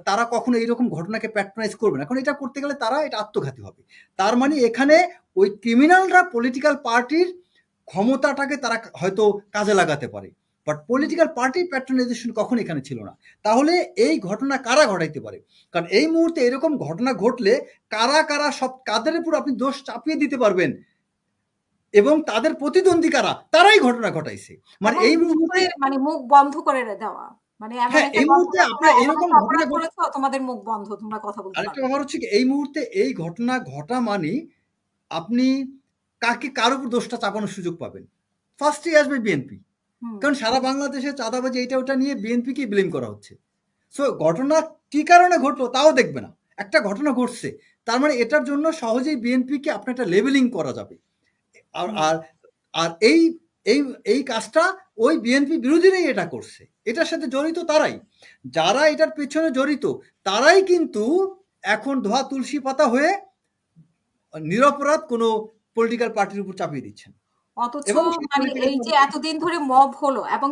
তারা কখনো এইরকম ঘটনাকে প্যাট্রোনাইজ করবে না। এখন এটা করতে গেলে তারা এটা আত্মঘাতী হবে। তার মানে এখানে ওই ক্রিমিনালরা পলিটিক্যাল পার্টির ক্ষমতাটাকে তারা হয়তো কাজে লাগাতে পারে, বাট পলিটিক্যাল পার্টির প্যাট্রোনাইজেশন কখন এখানে ছিল না। তাহলে এই ঘটনা কারা ঘটাইতে পারে? কারণ এই মুহূর্তে এরকম ঘটনা ঘটলে কারা কারা সব কাদের উপর আপনি দোষ চাপিয়ে দিতে পারবেন, এবং তাদের প্রতিদ্বন্দ্বী কারা, তারাই ঘটনা ঘটাইছে। মানে এবং এই হুট মুহূর্তে, করে মানে মুখ বন্ধ করে দেওয়া। মানে এমন হ্যাঁ, একটা এই মুহূর্তে ঘটনা তোমরা আপনার এমন এরকম একটা ঘটনা অপরাধ করেছো, তোমাদের মুখ বন্ধ। তোমরা কথা বলতে আরেকটা পারবে না। ব্যাপার হচ্ছে কি, এই মুহূর্তে এই ঘটনা ঘটা মানে আপনি কার উপর দোষটা চাপানোর সুযোগ পাবেন? ফার্স্টেই আসবে বিএনপি। হুম। কারণ সারা বাংলাদেশে চাঁদাবাজি এইটা ওটা নিয়ে বিএনপিকেই ব্লেম করা হচ্ছে। সো ঘটনা কি কারণে ঘটলো তাও দেখবে না। একটা ঘটনা ঘটছে, তার মানে এটার জন্য সহজেই বিএনপিকে আপনার একটা লেবেলিং করা যাবে। আর হুম। আর আর এই এই কাজটা ওই বিএনপি বিরোধীরাই এটা করছে। এটার সাথে জড়িত তারাই। যারা এটার পেছনে জড়িত তারাই কিন্তু এখন ধোয়া তুলসী পাতা হয়ে নিরপরাধ কোনো পলিটিক্যাল পার্টির উপর চাপিয়ে দিচ্ছেন। অথচ এবং সেই মানে পলিটিক্যাল এই যে পার্টি, এতদিন ধরে মব হলো এবং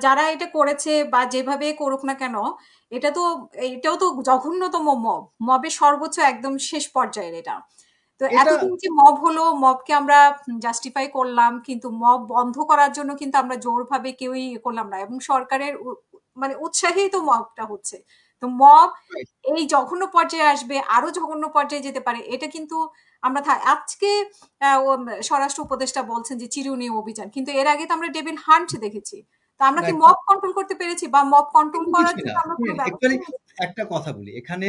যারা এটা করেছে বা যেভাবে করুক না কেন, এটা তো এটাও তো জঘন্যতম মব। মবের সর্বোচ্চ একদম শেষ পর্যায়ের এটা। তো এটা এতদিন যে মব হলো, মবকে আমরা জাস্টিফাই করলাম, কিন্তু মব বন্ধ করার জন্য কিন্তু আমরা জোরভাবে কেউই করলাম না, এবং সরকারের মানে উৎসাহেই তো মবটা হচ্ছে। তো মব এই জঘন্য পর্যায়ে আসবে, আরো জঘন্য পর্যায়ে যেতে পারে, এটা কিন্তু আমরা আজকে স্বরাষ্ট্র উপদেষ্টা বলছেন যে চিরুনি অভিযান, কিন্তু এর আগে তো আমরা ডেভিল হান্ট দেখেছি। তো আমরা না, কি মব কন্ট্রোল করতে পেরেছি, বা মব কন্ট্রোল এরকম করার কিছুই জন্য না। আমরা কোনো শুনেন, ব্যবস্থা অ্যাকচুয়ালি নিয়েছি? একটা কথা বলি। এখানে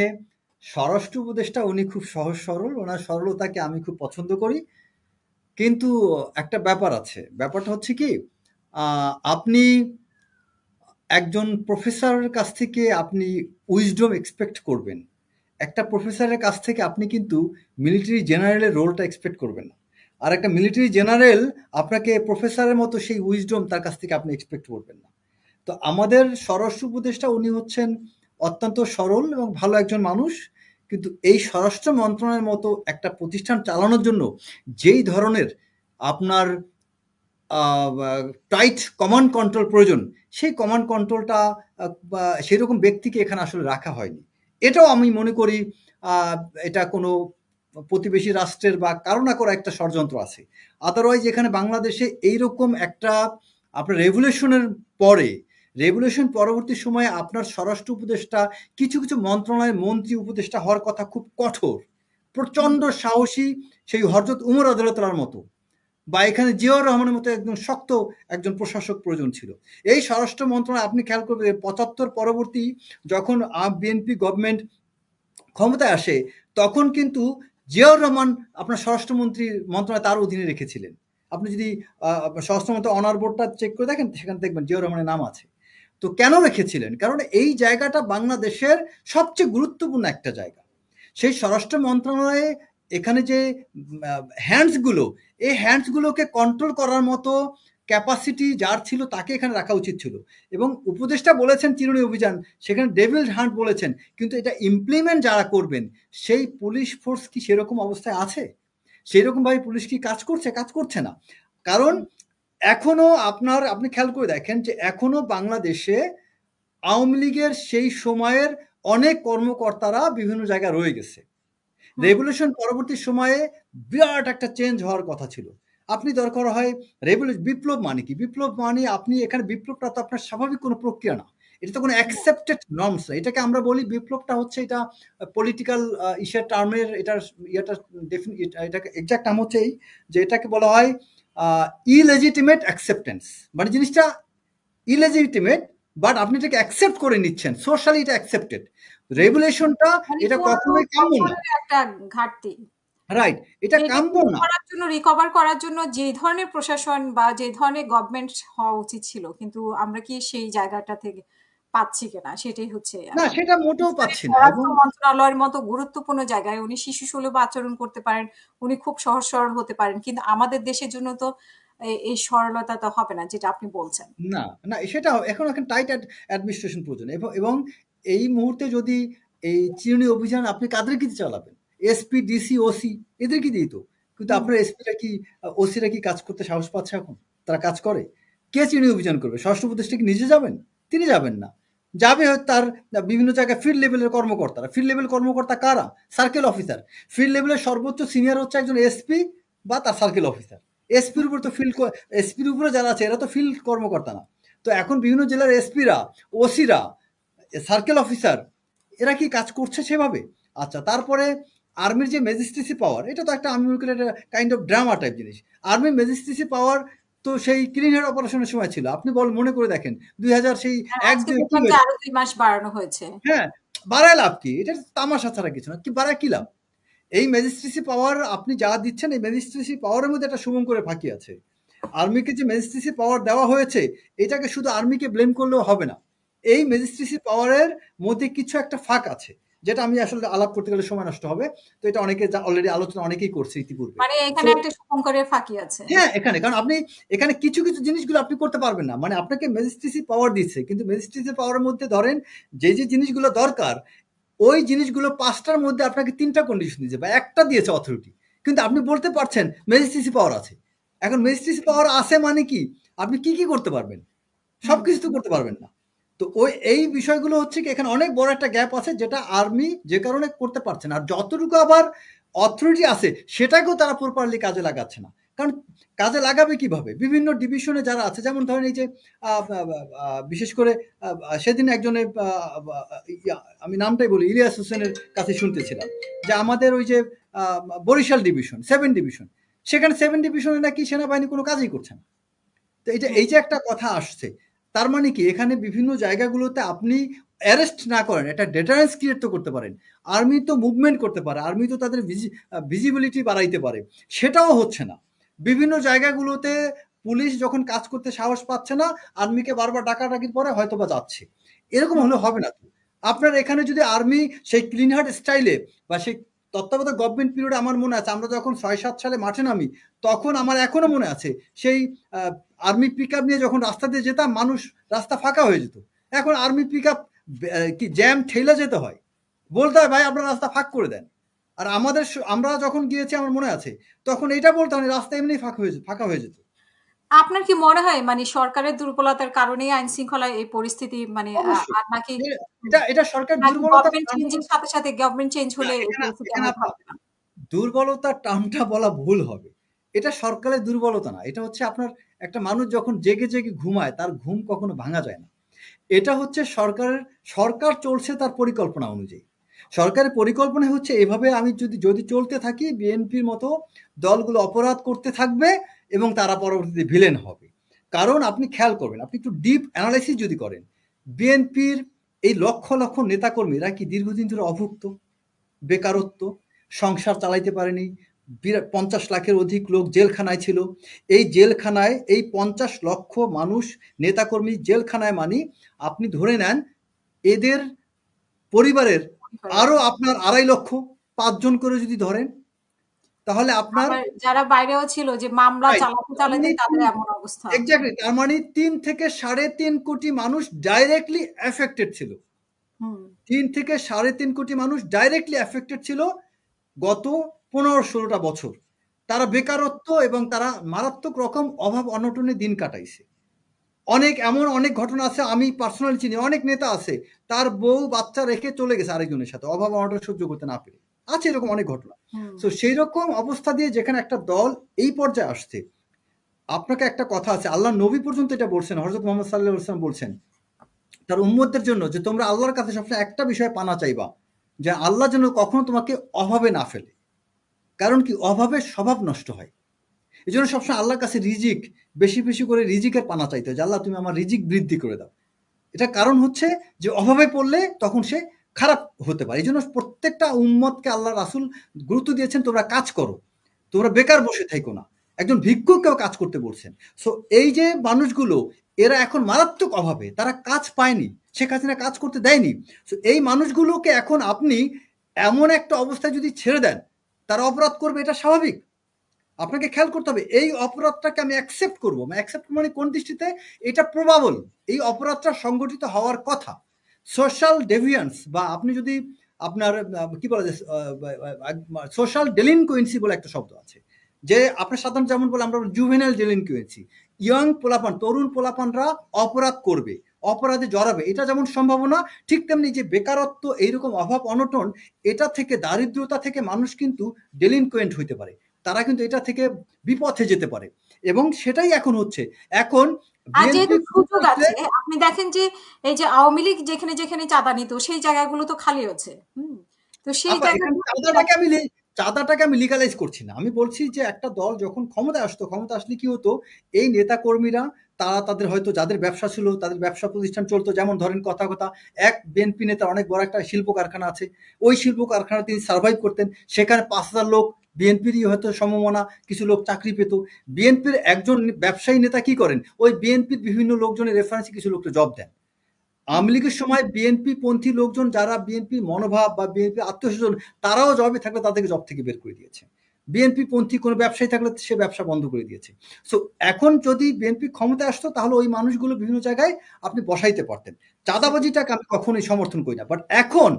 স্বরাষ্ট্র উপদেষ্টা উনি খুব সহজ সরল, ওনার সরলতাকে আমি খুব পছন্দ করি। কিন্তু একটা ব্যাপার আছে। ব্যাপারটা হচ্ছে কি, আপনি একজন প্রফেসরের কাছ থেকে আপনি উইজডম এক্সপেক্ট করবেন। একটা প্রফেসরের কাছ থেকে আপনি কিন্তু মিলিটারি জেনারেলের রোলটা এক্সপেক্ট করবেন না। আর একটা মিলিটারি জেনারেল আপনাকে প্রফেসরের মতো সেই উইজডম তার কাছ থেকে আপনি এক্সপেক্ট করবেন না। তো আমাদের স্বরাষ্ট্র উপদেষ্টা উনি হচ্ছেন অত্যন্ত সরল এবং ভালো একজন মানুষ। কিন্তু এই স্বরাষ্ট্র মন্ত্রণালয়ের মতো একটা প্রতিষ্ঠান চালানোর জন্য যেই ধরনের আপনার টাইট কমান্ড কন্ট্রোল প্রয়োজন, সেই কমান্ড কন্ট্রোলটা বা সেরকম ব্যক্তিকে এখানে আসলে রাখা হয়নি। এটাও আমি মনে করি আহ, এটা কোনো প্রতিবেশী রাষ্ট্রের বা কারো না কারো একটা ষড়যন্ত্র আছে। আদারওয়াইজ এখানে বাংলাদেশে এইরকম একটা আপনার রেভলিউশন পরবর্তী সময়ে আপনার স্বরাষ্ট্র উপদেষ্টা কিছু কিছু মন্ত্রণালয়ের মন্ত্রী উপদেষ্টা হওয়ার কথা খুব কঠোর, প্রচণ্ড সাহসী, সেই হযরত উমর রাদিয়াল্লাহু মতো, বা এখানে জিয়াউর রহমানের মতো একদম শক্ত একজন প্রশাসক প্রয়োজন ছিল। এই স্বরাষ্ট্র মন্ত্রণালয় আপনি খেয়াল করবেন ৭৫ পরবর্তী যখন বিএনপি গভর্নমেন্ট ক্ষমতায় আসে, তখন কিন্তু জিয়াউর রহমান আপনার স্বরাষ্ট্রমন্ত্রী মন্ত্রণালয় তার অধীনে রেখেছিলেন। আপনি যদি স্বরাষ্ট্রমন্ত্রী অনার বোর্ডটা চেক করে দেখেন, সেখানে দেখবেন জিয়াউর রহমানের নাম আছে। তো কেন রেখেছিলেন? কারণ এই জায়গাটা বাংলাদেশের সবচেয়ে গুরুত্বপূর্ণ একটা জায়গা। সেই স্বরাষ্ট্র মন্ত্রণালয়ে এখানে যে হ্যান্ডসগুলো, এই হ্যান্ডসগুলোকে কন্ট্রোল করার মতো ক্যাপাসিটি যার ছিল তাকে এখানে রাখা উচিত ছিল। এবং উপদেষ্টা বলেছেন চিরুনি অভিযান, সেখানে ডেভিল হান্ট বলেছেন, কিন্তু এটা ইমপ্লিমেন্ট যারা করবেন সেই পুলিশ ফোর্স কি সেরকম অবস্থায় আছে? সেরকমভাবে পুলিশ কি কাজ করছে? কাজ করছে না। কারণ এখনো আপনি খেয়াল করে দেখেন যে এখনো বাংলাদেশে আওয়ামী লীগের সেই সময়ের অনেক কর্মকর্তারা বিভিন্ন জায়গায় রয়ে গেছে। রেভলিউশন পরবর্তী সময়ে বিরাট একটা চেঞ্জ হওয়ার কথা ছিল। আপনি দরকার হয় বিপ্লব মানে কি? বিপ্লব মানে আপনি এখানে বিপ্লবটা তো আপনার স্বাভাবিক কোনো প্রক্রিয়া না। এটা তো কোনো অ্যাকসেপ্টেড নর্মস না। এটাকে আমরা বলি বিপ্লবটা হচ্ছে এটা পলিটিক্যাল টার্মের এটার এটাকে এক্সাক্ট নাম হচ্ছে এই যে এটাকে বলা হয় ইলেজিটিমেট অ্যাকসেপ্টেন্স। মানে জিনিসটা ইলেজিটিমেট, বাট আপনি এটাকে অ্যাকসেপ্ট করে নিচ্ছেন। সোশ্যালি এটা অ্যাকসেপ্টেড। রেগুলেশনটা মানে এটা কখনোই কাম্য না। কন্ট্রোলের একটা ঘাটতি। রাইট, এটা এটা কাম্য ঠিক না। করার জন্য, রিকভার করার জন্য যে ধরনের প্রশাসন বা যে ধরনের গভর্নমেন্ট হওয়া উচিত ছিল, কিন্তু আমরা কি সেই জায়গাটা থেকে পাচ্ছি কিনা সেটাই হচ্ছে না, এখন। সেটা মোটেও বিশেষ করে পাচ্ছি না। এবং স্বরাষ্ট্র মন্ত্রণালয়ের মতো গুরুত্বপূর্ণ জায়গায় উনি শিশু সুলভ আচরণ করতে পারেন, উনি খুব সহজ সরল হতে পারেন, কিন্তু আমাদের দেশের জন্য তো এই সরলতা তো হবে না যেটা আপনি বলছেন। না, না, সেটা এখন টাইট অ্যাডমিনিস্ট্রেশন প্রয়োজন। এবং এই মুহূর্তে যদি এই চিরুনি অভিযান আপনি কাদেরকে দিয়ে চালাবেন? এসপি, ডিসি, ওসি এদেরকে দিয়েই তো। কিন্তু হুম। আপনার এসপিরা কি ওসিরা কি কাজ করতে সাহস পাচ্ছে এখন? তারা কাজ করে? কে চিরুনি অভিযান করবে? স্বরাষ্ট্র উপদেষ্টা কি নিজে যাবেন? তিনি যাবেন না। যাবে হয়তো তার বিভিন্ন জায়গায় ফিল্ড লেভেলের কর্মকর্তারা। ফিল্ড লেভেল কর্মকর্তা কারা? Circle officer. ফিল্ড লেভেলের সর্বোচ্চ সিনিয়র হচ্ছে একজন এসপি বা তার সার্কেল অফিসার। এসপির উপর তো এসপির উপরে যারা আছে এরা তো ফিল্ড কর্মকর্তা না। তো এখন বিভিন্ন জেলার এসপিরা, ওসিরা, সার্কেল অফিসার এরা কি কাজ করছে সেভাবে? আচ্ছা, তারপরে আর্মির যে ম্যাজিস্ট্রেসি পাওয়ার, এটা তো একটা আমি মনে করি একটা কাইন্ড অফ ড্রামা টাইপ জিনিস। আর্মির ম্যাজিস্ট্রেসি পাওয়ার তো সেই ক্লিন হেড অপারেশনের সময় ছিল। আপনি মনে করে দেখেন ২০০০ সেই আর এক আজকে দুই কি দেখলাম যে হয়েছে? আরো ২ মাস বাড়ানো হয়েছে। হ্যাঁ, বাড়ায় লাভ কি? এটা তামাশা ছাড়া কিছু না। কি বাড়ায় কি লাভ? এই ম্যাজিস্ট্রেসি পাওয়ার আপনি যা দিচ্ছেন, এই ম্যাজিস্ট্রেসি পাওয়ারের মধ্যে একটা শুভঙ্করের ফাঁকি আছে। আর্মিকে যে ম্যাজিস্ট্রেসি পাওয়ার দেওয়া হয়েছে, এটাকে শুধু আর্মিকে ব্লেম করলেও হবে না। এই ম্যাজিস্ট্রেসি পাওয়ারের মধ্যে কিছু একটা ফাঁক আছে, যেটা আমি আসলে আলাপ করতে গেলে সময় নষ্ট হবে। তো এটা অনেকে অলরেডি আলোচনা অনেকেই করছে ইতিপূর্বে। মানে সো এখানে একটা শুভঙ্করের ফাঁকি আছে। হ্যাঁ, কারণ আপনি এখানে কিছু কিছু জিনিসগুলো আপনি করতে পারবেন না। মানে আপনাকে ম্যাজিস্ট্রেসি পাওয়ার দিচ্ছে, কিন্তু ম্যাজিস্ট্রেসি পাওয়ারের মধ্যে ধরেন যে জিনিসগুলো দরকার, ওই জিনিসগুলো ৫টার মধ্যে আপনাকে ৩টা কন্ডিশন দিয়েছে বা একটা দিয়েছে অথরিটি। কিন্তু আপনি বলতে পারছেন ম্যাজিস্ট্রেসি পাওয়ার আছে। এখন ম্যাজিস্ট্রেসি পাওয়ার আছে মানে কি? আপনি কি করতে পারবেন? হুম। সবকিছু তো করতে পারবেন না। তো এই বিষয়গুলো হচ্ছে কি এখানে অনেক বড় একটা গ্যাপ আছে যেটা আর্মি যে কারণে করতে পারছে না। আর যতটুকু আবার অথরিটি আছে সেটাকেও তারা প্রপারলি কাজে লাগাচ্ছে না। কারণ কাজে লাগাবে কিভাবে? বিভিন্ন ডিভিশনে যারা আছে, যেমন ধরেন এই যে আ বা বা আ বিশেষ করে সেদিন একজনের আমি নামটাই বলি, ইলিয়াস হোসেনের কাছে শুনতেছিলাম যে আমাদের ওই যে আ বরিশাল ডিভিশন, 7 ডিভিশন। সেখানে 7 ডিভিশনে নাকি সেনাবাহিনী কোনো কাজই করছে না। তো হুম। এই যে একটা কথা আসছে, তার মানে কি এখানে বিভিন্ন জায়গাগুলোতে আপনি অ্যারেস্ট না করেন, একটা ডেটারেন্স ক্রিয়েট তো করতে পারেন। আর্মি তো মুভমেন্ট করতে পারে, আর্মি তো তাদের ভিজিবিলিটি বাড়াইতে পারে, সেটাও হচ্ছে না। বিভিন্ন জায়গাগুলোতে পুলিশ যখন কাজ করতে সাহস পাচ্ছে না, আর্মিকে বারবার ডাকাডাকির পরে হয়তোবা যাচ্ছে। এরকম হুম। হলে হবে না তো। আপনার এখানে যদি আর্মি সেই ক্লিন হার্ট স্টাইলে বা সেই তত্ত্বাবধায়ক গভর্নমেন্ট পিরিয়ডে আমার মনে আছে আমরা যখন ৬-৭ সালে মাঠে নামি, তখন আমার এখনো মনে আছে সেই আ আর্মি পিকআপ নিয়ে যখন রাস্তা দিয়ে যেতাম, মানুষ রাস্তা ফাঁকা হয়ে যেত। এখন আর্মি পিকআপ কি জ্যাম ঠেলে যেতে হয়। বলতে হয়, "ভাই আপনার রাস্তা ফাঁক করে দেন।" আর আমরা যখন গিয়েছি আমার মনে আছে, তখন এইটা বলতে হয় রাস্তা এমনিই ফাঁকা হয়ে যেত। আপনার কি মনে হয় মানে সরকারের দুর্বলতার কারণেই আইন শৃঙ্খলার এই পরিস্থিতি, মানে অবশ্যই। আর নাকি এ এটা এটা সরকার নাকি দুর্বলতার গভর্নমেন্ট কারণ। চেঞ্জের সাথে সাথে গভর্নমেন্ট চেঞ্জ না, হলে এই এখানে পরিস্থিতি এখানে এমন আপা থাকবে না? দুর্বলতা টার্মটা বলা ভুল হবে। এটা সরকারের দুর্বলতা না। এটা হচ্ছে আপনার একটা মানুষ যখন জেগে, জেগে ঘুমায় তার ঘুম কখনো ভাঙা যায় না। এটা হচ্ছে সরকার চলছে তার পরিকল্পনা অনুযায়ী। সরকারের পরিকল্পনা হচ্ছে এভাবে আমি যদি চলতে থাকি বিএনপির মতো দলগুলো অপরাধ করতে থাকবে এবং তারা পরবর্তীতে ভিলেন হবে। কারণ আপনি খেয়াল করবেন, আপনি একটু ডিপ অ্যানালাইসিস যদি করেন, বিএনপির এই লক্ষ, লক্ষ নেতাকর্মীরা কি দীর্ঘদিন ধরে অভুক্ত? বেকারত্ব, সংসার চালাইতে পারেনি, ৫০ লাখের অধিক লোক জেলখানায় ছিল। এই জেলখানায় এই ৫০ লক্ষ মানুষ নেতাকর্মী জেলখানায় মানি আপনি ধরে নেন এদের পরিবারের আরো আপনার ২.৫ লক্ষ ৫ জন করে যদি ধরেন তাহলে আপনার আবার যারা বাইরেও ছিল যে মামলা রাইট চালাতে, তার চালাতে মানে তাদের এমন অবস্থা। এক্সাক্টলি তার মানে ৩ থেকে ৩.৫ কোটি মানুষ ডাইরেক্টলি এফেক্টেড ছিল। হুম। ৩ থেকে ৩.৫ কোটি মানুষ ডাইরেক্টলি এফেক্টেড ছিল গত ১৫-১৬টা বছর। তারা বেকারত্ব এবং তারা মারাত্মক রকম অভাব অনটনে দিন কাটাইছে। অনেক ঘটনা আছে, আমি পার্সোনালি চিনি, অনেক নেতা আছে তার বউ বাচ্চা রেখে চলে গেছে আরেকজনের সাথে অভাব অনটন সহ্য করতে না পেরে। আছে এরকম অনেক ঘটনা। হুম। সো সেই রকম অবস্থা দিয়ে যেখানে একটা দল এই পর্যায়ে আসছে, আপনাকে একটা কথা আছে, আল্লাহ নবী পর্যন্ত এটা বলছেন, হযরত মুহাম্মদ সাল্লাল্লাহু আলাইহি ওয়াসাল্লাম বলছেন তার উম্মতদের জন্য যে তোমরা আল্লাহর কাছে সবসময় একটা বিষয়ে পানা চাইবা, যে আল্লাহ যেন কখনো তোমাকে অভাবে না ফেলে। কারণ কি অভাবের স্বভাব নষ্ট হয়। এজন্য সবসময় আল্লাহর কাছে রিজিক বেশি, বেশি করে রিজিকের পানা চাইতে হয় যে আল্লাহ তুমি আমার রিজিক বৃদ্ধি করে দাও। এটার কারণ হচ্ছে যে অভাবে পড়লে তখন সে খারাপ হতে পারে। এজন্য প্রত্যেকটা উম্মতকে আল্লাহ রাসূল গুরুত্ব দিয়েছেন তোমরা কাজ করো। তোমরা বেকার বসে থেকো না। একজন ভিক্ষুককেও কাজ করতে বলছেন। সো এই যে মানুষগুলো এরা এখন মারাত্মক অভাবে, তারা কাজ পায়নি। শেখ হাসিনা কাজ করতে দেয়নি। সো এই মানুষগুলোকে এখন আপনি এমন একটা অবস্থায় যদি ছেড়ে দেন, তারা অপরাধ করবে এটা স্বাভাবিক। আপনাকে খেয়াল করতে হবে এই অপরাধটাকে আমি অ্যাকসেপ্ট করব। অ্যাকসেপ্ট মানে কোন দৃষ্টিতে? এটা প্রবাবল। এই অপরাধটা সংগঠিত হওয়ার কথা। সোশ্যাল ডেভিয়েন্স বা আপনি যদি আপনার কি বলা যায় সোশ্যাল ডেলিনকুয়েন্সি বলে একটা শব্দ আছে। যে আপনার সাধারণ যেমন বলে আমরা জুভেনাইল ডেলিনকুয়েন্সি। ইয়ং পোলাপান, তরুণ পোলাপানরা অপরাধ করবে, অপরাধে জড়াবে। এটা যেমন সম্ভাবনা, ঠিক তেমনি যে বেকারত্ব এইরকম অভাব অনটন এটা থেকে দারিদ্রতা থেকে মানুষ কিন্তু ডেলিনকুয়েন্ট হইতে পারে। তারা কিন্তু এটা থেকে বিপথে যেতে পারে এবং সেটাই এখন হচ্ছে। এখন আর বিএনপি যেহেতু সুযোগ আসলে আছে, আপনি দেখেন যে এই যে আওয়ামী লীগ যেখানে, যেখানে চাঁদা নিত সেই জায়গাগুলো তো খালি হচ্ছে। হুম? তো সেই আপা এখানে জায়গাগুলো চাঁদাটাকে আমি লিগালাইজ করছি না। আমি বলছি যে একটা দল যখন ক্ষমতায় আসতো, ক্ষমতা আসলে কি হতো? এই নেতাকর্মীরা তারা তাদের হয়তো যাদের ব্যবসা ছিল, তাদের ব্যবসা প্রতিষ্ঠান চলতো। যেমন ধরেন কথা এক বিএনপি নেতার অনেক বড় একটা শিল্প কারখানা আছে। ওই শিল্প কারখানায় তিনি সার্ভাইভ করতেন। সেখানে ৫,০০০ লোক বিএনপিরই হয়তো সমমনা কিছু লোক চাকরি পেত। বিএনপির একজন ব্যবসায়ী নেতা কি করেন? ওই বিএনপির বিভিন্ন লোকজনের রেফারেন্সে কিছু লোককে জব দেন। আওয়ামী লীগের সময় বিএনপি পন্থী লোকজন যারা বিএনপির মনোভাব বা বিএনপি আত্মীয়স্বজন তারাও জবে থাকলে তাদেরকে জব থেকে বের করে দিয়েছে। বিএনপি পন্থী কোনো ব্যবসায়ী থাকলে সে ব্যবসা বন্ধ করে দিয়েছে। সো এখন যদি বিএনপি ক্ষমতায় আসতো তাহলে ওই মানুষগুলো বিভিন্ন জায়গায় আপনি বসাইতে পারতেন। চাঁদাবাজিটাকে আমি কখনোই সমর্থন করি না। বাট এখন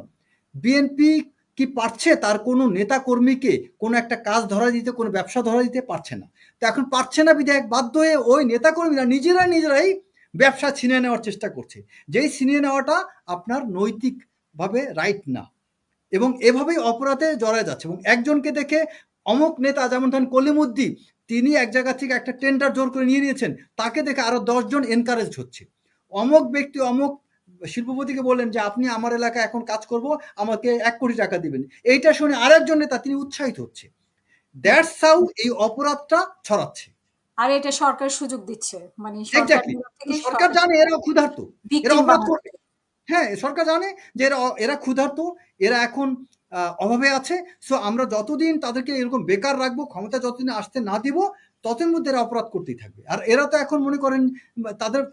বিএনপি কি পারছে তার কোনো নেতা কর্মীকে কোনো একটা কাজ ধরা দিতে, কোনো ব্যবসা ধরা দিতে পারছে না। তো এখন পারছে না বিধায় বাধ্য হয়ে ওই নেতাকর্মীরা নিজেরাই ব্যবসা ছিনিয়ে নেওয়ার চেষ্টা করছে। যেই ছিনিয়ে নেওয়াটা আপনার নৈতিকভাবে রাইট না এবং এভাবেই অপরাধে জড়ায় যাচ্ছে এবং একজনকে দেখে অমুক নেতা যেমন ধরেন কলিমুদ্দি তিনি এক জায়গা থেকে একটা টেন্ডার জোর করে নিয়ে নিয়েছেন, তাকে দেখে আরো ১০ জন এনকারেজ হচ্ছে। অমুক ব্যক্তি অমুক শিল্পপতিকে বললেন যে আপনি আমার এলাকায় এখন কাজ করব, আমাকে ১ কোটি টাকা দিবেন। এইটা শুনে আরেকজন নেতা তিনি উৎসাহিত হচ্ছে। দ্যাটস হাউ এই অপরাধটা ছড়াচ্ছে। আর এটা সরকার সুযোগ দিচ্ছে। মানে সরকার এক্স্যাক্টলি। থেকে সরকার সরকার জানে এরা ক্ষুধার্ত। এরা ভিকটিম অপরাধ করবে। বানাচ্ছে। হ্যাঁ, সরকার জানে যে এরা ক্ষুধার্ত, এরা এখন অভাবে আছে। সো আমরা যতদিন তাদেরকে এরকম বেকার রাখবো, ক্ষমতায় যতদিন আসতে না দিব, ততদিন মধ্যে এরা অপরাধ করতেই থাকবে। আর এরা তো এখন মনে করেন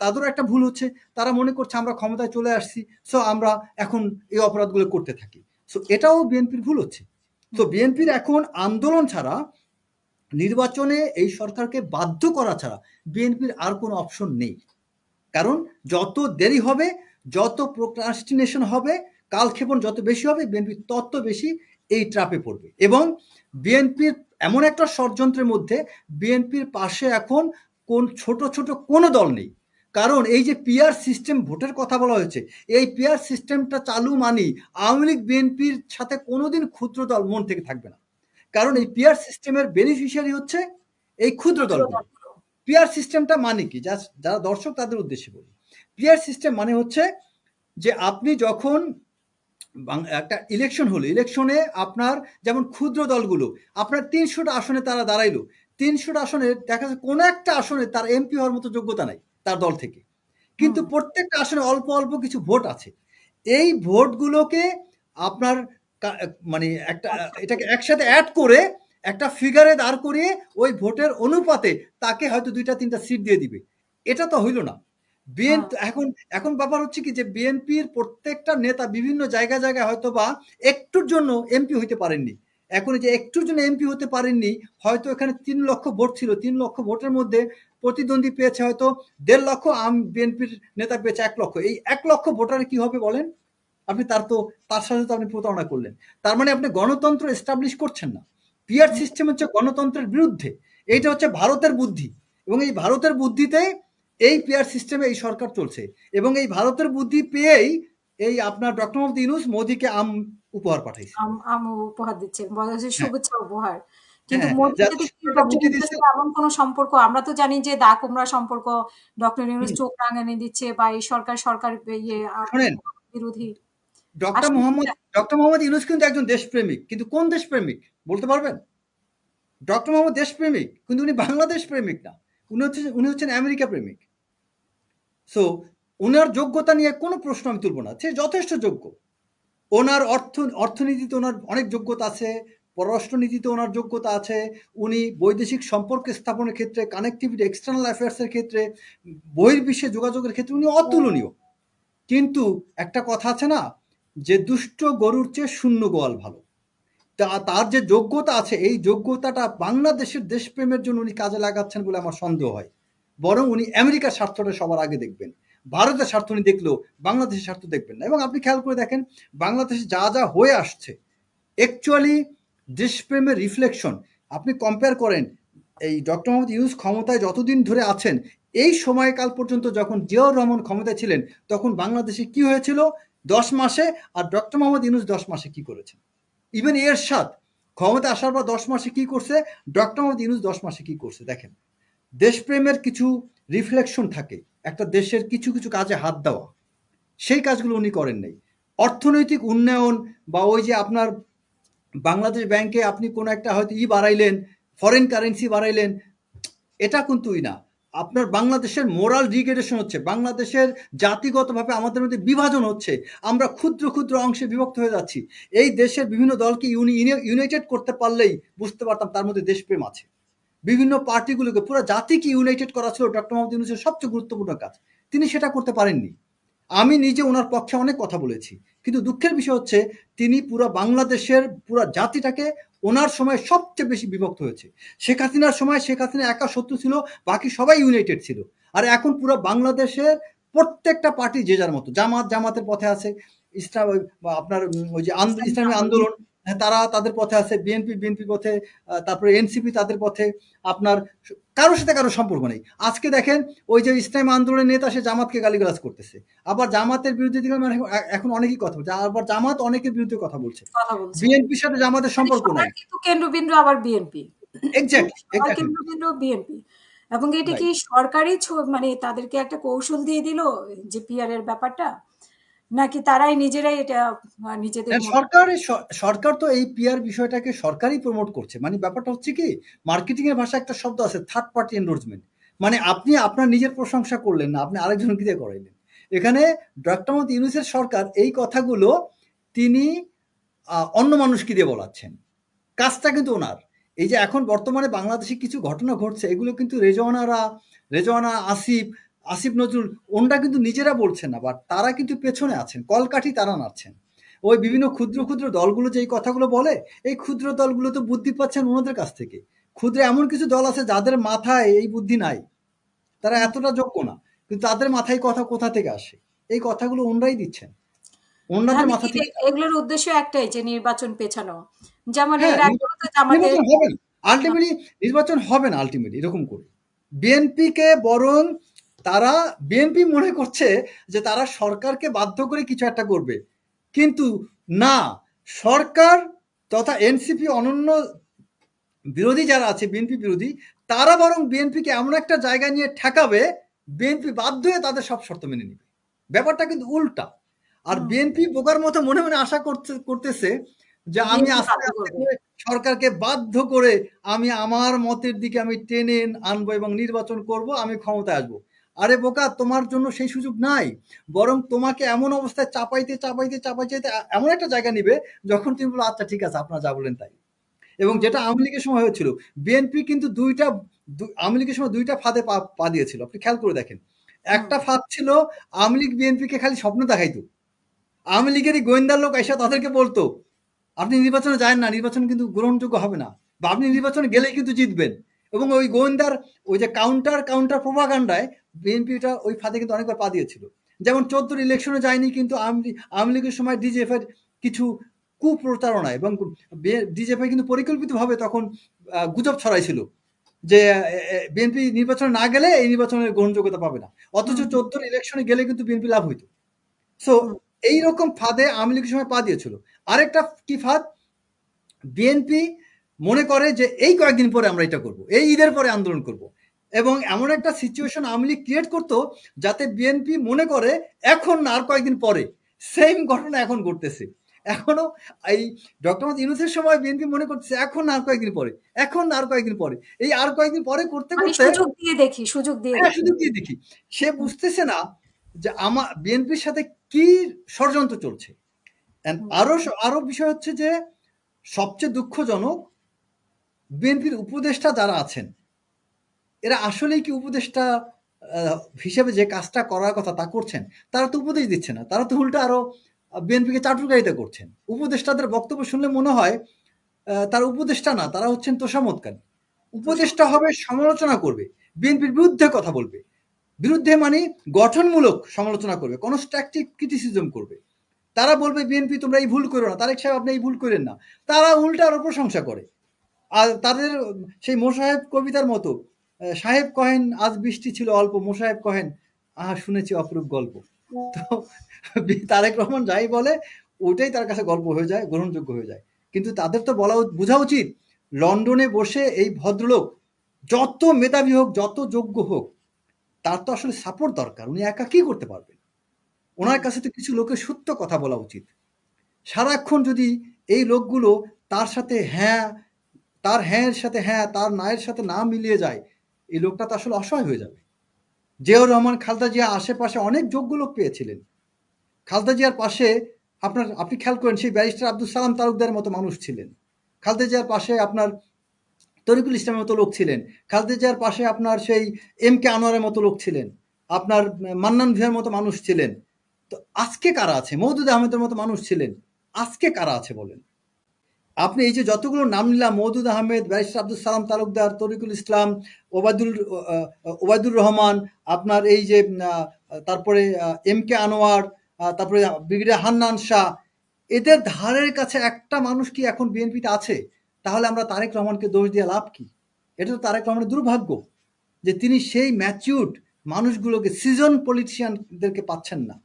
তাদেরও একটা ভুল হচ্ছে। তারা মনে করছে আমরা ক্ষমতায় চলে আসছি। সো আমরা এখন এই অপরাধগুলো করতে থাকি। সো এটাও বিএনপির ভুল হচ্ছে। তো বিএনপির এখন আন্দোলন ছাড়া নির্বাচনে এই সরকারকে বাধ্য করা ছাড়া বিএনপির আর কোনো অপশন নেই। কারণ যত দেরি হবে, যত প্রোক্রাস্টিনেশন হবে, কালক্ষেপণ যত বেশি হবে, বিএনপি তত বেশি এই ট্র্যাপে পড়বে এবং বিএনপির এমন একটা ষড়যন্ত্রের মধ্যে বিএনপির পাশে এখন ছোট কোনো দল নেই। কারণ এই যে পিআর সিস্টেম ভোটের কথা বলা হয়েছে, এই পিআর সিস্টেমটা চালু মানেই আওয়ামী লীগ বিএনপির সাথে কোনোদিন ক্ষুদ্র দল মন থেকে থাকবে না। কারণ এই পিয়ার সিস্টেমের বেনিফিশিয়ারি হচ্ছে এই ক্ষুদ্র দলগুলো। দলগুলো। পিয়ার সিস্টেমটা মানে কি, যারা দর্শক তাদের উদ্দেশ্যে বলি। পিয়ার সিস্টেম মানে হচ্ছে যে আপনি যখন একটা ইলেকশন হলো, ইলেকশনে আপনার যেমন ক্ষুদ্র দলগুলো আপনার ৩০০টা আসনে তারা দাঁড়াইলো, ৩০০টা আসনে দেখা যাচ্ছে কোনো একটা আসনে তার এমপি হওয়ার মতো যোগ্যতা নাই তার দল থেকে, কিন্তু হুম। প্রত্যেকটা আসনে অল্প অল্প কিছু ভোট আছে। এই ভোটগুলোকে আপনার মানে একটা এটাকে একসাথে অ্যাড করে একটা ফিগারে দাঁড় করিয়ে ওই ভোটের অনুপাতে তাকে হয়তো ২টা ৩টা সিট দিয়ে দিবে। এটা তো হইল না। হ্যাঁ। এখন এখন ব্যাপার হচ্ছে কি যে বিএনপির প্রত্যেকটা নেতা বিভিন্ন জায়গায় জায়গায় হয়তো বা একটুর জন্য এমপি হইতে পারেননি। এখন এই যে একটুর জন্য এমপি হতে পারেননি, হয়তো এখানে ৩ লক্ষ ভোট ছিল, ৩ লক্ষ ভোটের মধ্যে প্রতিদ্বন্দ্বী পেয়েছে হয়তো ১.৫ লক্ষ, বিএনপির নেতা পেয়েছে ১ লক্ষ। এই ১ লক্ষ ভোটারে কি হবে বলেন? আপনি তার সাথে তো আপনি প্রতারণা করলেন। তার মানে আপনি গণতন্ত্র এস্টাবলিশ করছেন না। পিয়ার হুম। সিস্টেম হচ্ছে গণতন্ত্রের বিরুদ্ধে। এইটা হচ্ছে ভারতের বুদ্ধি, এবং এই ভারতের বুদ্ধিতে এই পিয়ার সিস্টেমে এই সরকার চলছে, এবং এই ভারতের বুদ্ধি পেয়েই এই আপনার ডক্টর মোহাম্মদ ইউনূস মোদিকে উপহার পাঠাইছে। আম উপহার দিচ্ছেন। বলা হচ্ছে হ্যাঁ, শুভেচ্ছা উপহার। কিন্তু হ্যাঁ, মোদির যে এত সাথে কি সুন্দর একটা ডক্টর বুদ্ধি ইউনূসের দিছে। এমন কোন সম্পর্ক? আমরা তো জানি যে দা কুমড়া সম্পর্ক, ডক্টর ইউনূস হুম, চোখ রাঙানি দিচ্ছে বা এই সরকার ইয়ে শোনেন, বিরোধী। ডক্টর আসলে মোহাম্মদ ডক্টর মোহাম্মদ ইউনূস কিন্তু একজন দেশপ্রেমিক। কিন্তু কোন দেশপ্রেমিক বলতে পারবেন? ডক্টর মোহাম্মদ দেশপ্রেমিক, কিন্তু উনি বাংলাদেশ প্রেমিক না। উনি হচ্ছেন আমেরিকা প্রেমিক। সো উনার যোগ্যতা নিয়ে কোনো প্রশ্ন আমি তুলব না। সে যথেষ্ট যোগ্য। ওনার অর্থনীতিতে ওনার অনেক যোগ্যতা আছে, পররাষ্ট্রনীতিতে ওনার যোগ্যতা আছে, উনি বৈদেশিক সম্পর্ক স্থাপনের ক্ষেত্রে, কানেক্টিভিটি, এক্সটার্নাল অ্যাফেয়ার্সের ক্ষেত্রে, বহির্বিশ্বে যোগাযোগের ক্ষেত্রে উনি অতুলনীয়। কিন্তু একটা কথা আছে না, যে দুষ্ট গরুর চেয়ে শূন্য গোয়াল ভালো। তার যে যোগ্যতা আছে, এই যোগ্যতাটা বাংলাদেশের দেশপ্রেমের জন্য উনি কাজে লাগাচ্ছেন বলে আমার সন্দেহ হয়। বরং উনি আমেরিকার স্বার্থটা সবার আগে দেখবেন। ভারতের স্বার্থ উনি দেখলেও বাংলাদেশের স্বার্থ দেখবেন না। এবং আপনি খেয়াল করে দেখেন, বাংলাদেশে যা যা হয়ে আসছে অ্যাকচুয়ালি দেশপ্রেমের রিফ্লেকশন। আপনি কম্পেয়ার করেন এই ডক্টর মোহাম্মদ ইউনূস ক্ষমতায় যতদিন ধরে আছেন, এই সময়কাল পর্যন্ত যখন জিয়াউর রহমান ক্ষমতায় ছিলেন, তখন বাংলাদেশে কি হয়েছিল ১০ মাসে, আর ডক্টর মোহাম্মদ ইউনূস ১০ মাসে কি করেছেন। ইভেন এরশাদ ক্ষমতা আসার পর ১০ মাসে কি করছে, ডক্টর মোহাম্মদ ইউনূস ১০ মাসে কি করছে দেখেন। দেশপ্রেমের কিছু রিফ্লেকশন থাকে, একটা দেশের কিছু কিছু কাজে হাত দেওয়া, সেই কাজগুলো উনি করেন নাই। অর্থনৈতিক উন্নয়ন বা ওই যে আপনার বাংলাদেশ ব্যাংকে আপনি কোনো একটা হয়তো বাড়াইলেন, ফরেন কারেন্সি বাড়াইলেন, এটা কিন্তুই না। আপনার বাংলাদেশের মোরাল ডিগ্রেডেশন হচ্ছে, বাংলাদেশের জাতিগতভাবে আমাদের মধ্যে বিভাজন হচ্ছে, আমরা ক্ষুদ্র ক্ষুদ্র অংশে বিভক্ত হয়ে যাচ্ছি। এই দেশের বিভিন্ন দলকে ইউনাইটেড করতে পারলেই বুঝতে পারতাম তার মধ্যে দেশপ্রেম আছে। বিভিন্ন পার্টিগুলোকে, পুরো জাতিকে ইউনাইটেড করা ছিল ডক্টর মোহাম্মদ ইউনূসের সবচেয়ে গুরুত্বপূর্ণ কাজ। তিনি সেটা করতে পারেননি। আমি নিজে ওনার পক্ষে অনেক কথা বলেছি, কিন্তু দুঃখের বিষয় হচ্ছে তিনি পুরো বাংলাদেশের পুরো জাতিটাকে ওনার সময় সবচেয়ে বেশি বিভক্ত হয়েছে। শেখ হাসিনার সময় শেখ হাসিনা একা শত্রু ছিল, বাকি সবাই ইউনাইটেড ছিল। আর এখন পুরো বাংলাদেশের প্রত্যেকটা পার্টি যে যার মতো, জামাতের পথে আছে, ইসলাম আপনার ওই যে ইসলামী ইসলামী আন্দোলন। আন্দোলন, হ্যাঁ, তারা তাদের পথে আছে, বিএনপি পথে, তারপরে এনসিপি তাদের পথে। আপনার কারোর সাথে কারো সম্পর্ক নেই। আজকে দেখেন ওই যে ইসলামী আন্দোলনের নেতা সে জামাতকে গালিগালাজ করতেছে, আবার জামাতের বিরুদ্ধে দিকে মানে এখন অনেকেই কথা বলছে, আবার জামাত অনেকের বিরুদ্ধে কথা বলছে। কথা বলছে। বিএনপির সাথে জামাতের মানে সম্পর্ক সবার নাই। কিন্তু কেন্দ্রবিন্দু আবার বিএনপি। এক্স্যাক্টলি, সবার এক্স্যাক্টলি। কেন্দ্রবিন্দু বিএনপি। এবং এটা কি রাইট। সরকারই মানে তাদেরকে একটা কৌশল দিয়ে দিল যে পিআর এর ব্যাপারটা, নাকি তারাই নিজেরাই এটা নিজেদের হ্যাঁ, মতো? সরকার তো এই পিআর বিষয়টাকে সরকারই প্রমোট করছে। মানে ব্যাপারটা হচ্ছে কি, মার্কেটিং এর ভাষায় একটা শব্দ আছে, থার্ড পার্টি এন্ডোর্সমেন্ট। মানে আপনি আপনার নিজের প্রশংসা করলেন না, আপনি আরেকজনকে দিয়ে করাইলেন। এখানে ডক্টর মোহাম্মদ ইউনূসের সরকার এই কথাগুলো তিনি অন্য মানুষকে দিয়ে বলাচ্ছেন। কাজটা কিন্তু ওনার। এই যে এখন বর্তমানে বাংলাদেশে কিছু ঘটনা ঘটছে, এগুলো কিন্তু রেজওয়ানা, আসিফ নজরুল, ওনরা কিন্তু নিজেরা বলছেন না, বাট তারা কিন্তু পেছনে আছেন, কলকাঠি তারা নাড়ছেন। ওই বিভিন্ন ক্ষুদ্র ক্ষুদ্র দলগুলো যে এই কথাগুলো বলে, এই ক্ষুদ্র দলগুলো তো বুদ্ধি পাচ্ছেন ওনাদের কাছ থেকে। ক্ষুদ্র এমন কিছু দল আছে যাদের মাথায় এই বুদ্ধি নাই, তারা হুম। এতটা যোগ্য না, কিন্তু তাদের মাথায় কথা কোথা থেকে আসে? এই কথাগুলো ওনরাই দিচ্ছেন, ওনাদের তাহলে মাথা কি থেকে। এগুলোর উদ্দেশ্য একটাই, যে নির্বাচন পেছানো। যেমন হ্যাঁ, এর আগেও তো জামাতের। নির্বাচন হবে না। আল্টিমেটলি নির্বাচন হবে না আল্টিমেটলি এরকম করে। বিএনপিকে বরং তারা বিএনপি মনে করছে যে তারা সরকারকে বাধ্য করে কিছু একটা করবে। কিন্তু না, সরকার তথা এনসিপি অনন্য বিরোধী যারা আছে বিএনপি বিরোধী, তারা বরং বিএনপিকে এমন একটা জায়গায় নিয়ে ঠেকাবে, বিএনপি বাধ্য হয়ে তাদের সব শর্ত মেনে নিবে। ব্যাপারটা কিন্তু উল্টা। আর হুম, বিএনপি বোকার মতো মনে মনে আশা করতেছে যে আমি বিএনপি আস্তে বাধ্য আস্তে করবে। করে সরকারকে বাধ্য করে আমি আমার মতের দিকে আমি টেনে আনবো এবং নির্বাচন করব, আমি ক্ষমতায় আসবো। আরে বোকা, তোমার জন্য সেই সুযোগ নাই। বরং তোমাকে এমন অবস্থায় চাপাইতে চাপাইতে চাপাইতে এমন একটা জায়গা নিবে, যখন তুমি বলো আচ্ছা ঠিক আছে আপনারা যা বলেন তাই। এবং হুম, যেটা আওয়ামী লীগের সময় হয়েছিল, বিএনপি কিন্তু আওয়ামী লীগের সময় দুইটা ফাঁদে পা দিয়েছিল। আপনি খেয়াল করে দেখেন। হুম, একটা ফাঁদ ছিল, আওয়ামী লীগ বিএনপিকে খালি স্বপ্ন দেখাইতো। আওয়ামী লীগেরই গোয়েন্দার লোক এসে তাদেরকে বলতো, আপনি নির্বাচনে যায়েন না, নির্বাচন কিন্তু গ্রহণযোগ্য হবে না, বা আপনি নির্বাচনে গেলেই কিন্তু জিতবেন। এবং ওই গোয়েন্দার ওই যে কাউন্টার কাউন্টার প্রোপাগান্ডায় বিএনপিটা ওই ফাঁদে কিন্তু অনেকবার পা দিয়েছিল। যেমন 14 ইলেকশনে যায়নি, কিন্তু আওয়ামী লীগের সময় ডিজিএফের কিছু কুপ্রচারণা এবং ডিজিএফআই কিন্তু পরিকল্পিতভাবে তখন গুজব ছড়াইছিল যে বিএনপি নির্বাচনে না গেলে এই নির্বাচনের গ্রহণযোগ্যতা পাবে না। অথচ হুম, 14 ইলেকশনে গেলে কিন্তু বিএনপি লাভ হইতো। সো হুম, এইরকম ফাঁদে আওয়ামী লীগের সময় পা দিয়েছিল। আরেকটা কি ফাঁদ, বিএনপি মনে করে যে এই কয়েকদিন পরে আমরা এটা করব, এই ঈদের পরে আন্দোলন করব, এবং এমন একটা সিচুয়েশন আওয়ামী লীগ ক্রিয়েট করতো যাতে বিএনপি মনে করে এখন না, আর কয়েকদিন পরে। সেম ঘটনা এখন ঘটতেছে। এখনো এই ডক্টর মোহাম্মদ ইউনূসের সময় বিএনপি মনে করতেছে এখন না, আর কয়েকদিন পরে, এখন না, আর কয়েকদিন পরে। এই আর কয়েকদিন পরে করতে মানে করতে সুযোগ দিয়ে দেখি, সুযোগ দিয়ে হ্যাঁ, দেখি। সুযোগ দিয়ে দেখি। সে হুম, বুঝতেছে না যে বিএনপির সাথে কি ষড়যন্ত্র চলছে। হুম, আরো বিষয় হচ্ছে যে সবচেয়ে দুঃখজনক, বিএনপির উপদেষ্টা যারা আছেন, এরা আসলেই কি উপদেষ্টা হিসেবে যে কাজটা করার কথা তা করছেন? তারা তো উপদেশ দিচ্ছে না। তারা তো উল্টা আরো বিএনপিকে চাটুকারিতা করছেন। উপদেষ্টাদের বক্তব্য শুনলে মনে হয় তারা উপদেষ্টা না, তারা হচ্ছেন তোষামোদকারী। তো উপদেষ্টা হবে, সমালোচনা করবে, বিএনপির বিরুদ্ধে কথা বলবে। বিরুদ্ধে মানে গঠনমূলক সমালোচনা করবে, কনস্ট্রাকটিভ ক্রিটিসিজম করবে। তারা বলবে বিএনপি তোমরা এই ভুল করো না, তারেক সাহেব আপনি এই ভুল করেন না। তারা উল্টা আরো প্রশংসা করে। আর তাদের সেই মোসাহেব কবিতার মতো, সাহেব কহেন আজ বৃষ্টি ছিল অল্প, মোসাহেব কহেন আহা শুনেছি অপরূপ গল্প। তো তারেক রহমান যাই বলে ওটাই তার কাছে গল্প হয়ে যায়, গ্রহণযোগ্য হয়ে যায়। কিন্তু তাদের তো বোঝা উচিত, লন্ডনে বসে এই ভদ্রলোক যত মেধাবী হোক, যত যোগ্য হোক, তার তো আসলে সাপোর্ট দরকার। উনি একা কি করতে পারবেন? হুম, ওনার কাছে তো কিছু লোকের সত্য কথা বলা উচিত। সারাক্ষণ যদি এই লোকগুলো তার সাথে হ্যাঁ, তার হ্যাঁ এর সাথে হ্যাঁ, তার না এর সাথে না মিলিয়ে যায়, এই লোকটা তো আসলে অসহায় হয়ে যাবে। জিয়াউর রহমান, খালেদা জিয়া আশেপাশে অনেক যোগ্য লোক পেয়েছিলেন। খালেদা জিয়ার পাশে আপনি খেয়াল করেন সেই ব্যারিস্টার আব্দুল সালাম তালুকদারের মতো মানুষ ছিলেন। খালেদা জিয়ার পাশে আপনার তরিকুল ইসলামের মতো লোক ছিলেন। খালেদা জিয়ার পাশে আপনার সেই এম কে আনোয়ারের মতো লোক ছিলেন। আপনার মান্নান ভিয়ার মতো মানুষ ছিলেন। তো আজকে কারা আছে? মওদুদ আহমেদের মতো মানুষ ছিলেন। আজকে কারা আছে বলেন? আপনি এই যে যতগুলো নাম নিলাম, মওদুদ আহমেদ, ব্যারিস্টার আব্দুল সালাম তালুকদার, তরিকুল ইসলাম, ওবায়দুর রহমান, আপনার এই যে তারপরে এম কে আনোয়ার, তারপরে ব্রিগেডিয়ার হান্নান শাহ, এদের ধারের কাছে একটা মানুষ কি এখন বিএনপিতে আছে? তাহলে আমরা তারেক রহমানকে দোষ দিয়ে লাভ কি? এটা তো তারেক রহমানের দুর্ভাগ্য যে তিনি সেই ম্যাচিউরড মানুষগুলোকে, সিজন পলিটিশিয়ানদেরকে পাচ্ছেন না।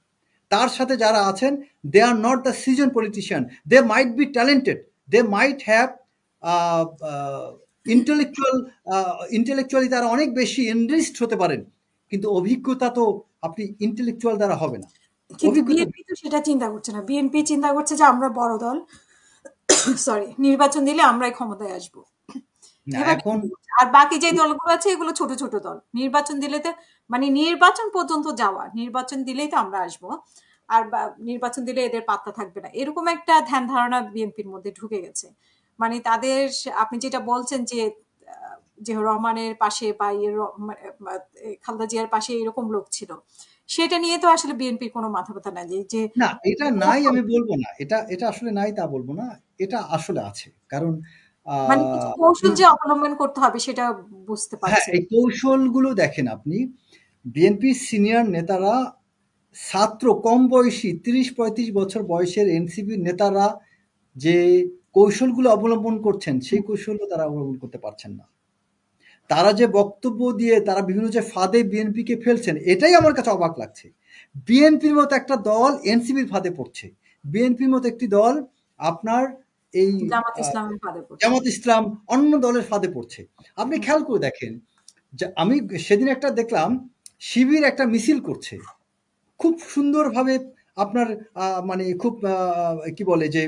তার সাথে যারা আছেন, they are not the season politician. They might be talented, they might have intellectual, intellectually তারা অনেক বেশি এনরিচড হতে পারেন, কিন্তু অভিজ্ঞতা তো আপনি ইন্টেলেকচুয়াল দ্বারা হবে না। কিন্তু অভিজ্ঞতা বিএনপি তো সেটা চিন্তা করছে না। বিএনপি চিন্তা করছে যে আমরা বড় দল, সরি, নির্বাচন দিলে আমরাই ক্ষমতায় আসবো। না এভাবে এখন। চিন্তা করছে। আর বাকি যে দলগুলো আছে এগুলো ছোট ছোট দল। নির্বাচন দিলে তো মানে নির্বাচন পর্যন্ত যাওয়া, নির্বাচন দিলেই তো আমরা আসবো। আর নির্বাচন দিলে এদের পাত্তা থাকবে না, এরকম একটা ধ্যান ধারণা বিএনপির মধ্যে ঢুকে গেছে। মানে তাদের, আপনি যেটা বলছেন যে যে রহমানের পাশে বা খালেদা জিয়ার পাশে এরকম লোক ছিল, সেটা নিয়ে তো আসলে বিএনপির কোনো মাথা ব্যথা নাই। যে না, এটা নাই আমি বলব না। এটা আসলে নাই তা বলব না। এটা আসলে আছে। কারণ মানে কিছু আপনি কৌশল যে অবলম্বন করতে হবে সেটা বুঝতে হ্যাঁ, পারছি। এই কৌশলগুলো দেখেন আপনি। বিএনপির সিনিয়র নেতারা, ছাত্র কম বয়সী ৩০-৩৫ বছর বয়সের এনসিপির নেতারা যে কৌশলগুলো অবলম্বন করছেন, সেই কৌশলও তারা অবলম্বন করতে পারছেন না। তারা যে বক্তব্য দিয়ে তারা বিভিন্ন যে ফাঁদে বিএনপিকে ফেলছেন, এটাই আমার কাছে অবাক লাগছে। বিএনপির মতো একটা দল এনসিপির ফাঁদে পড়ছে। বিএনপির মতো একটি দল আপনার এই জামাত ইসলামের ফাঁদে পড়ছে। জামাত ইসলাম অন্য দলের ফাঁদে পড়ছে। আপনি হুম, খেয়াল করে দেখেন, যে আমি সেদিন একটা দেখলাম শিবির একটা মিছিল করছে। খুব সুন্দরভাবে আপনার মানে খুব কি বলে যে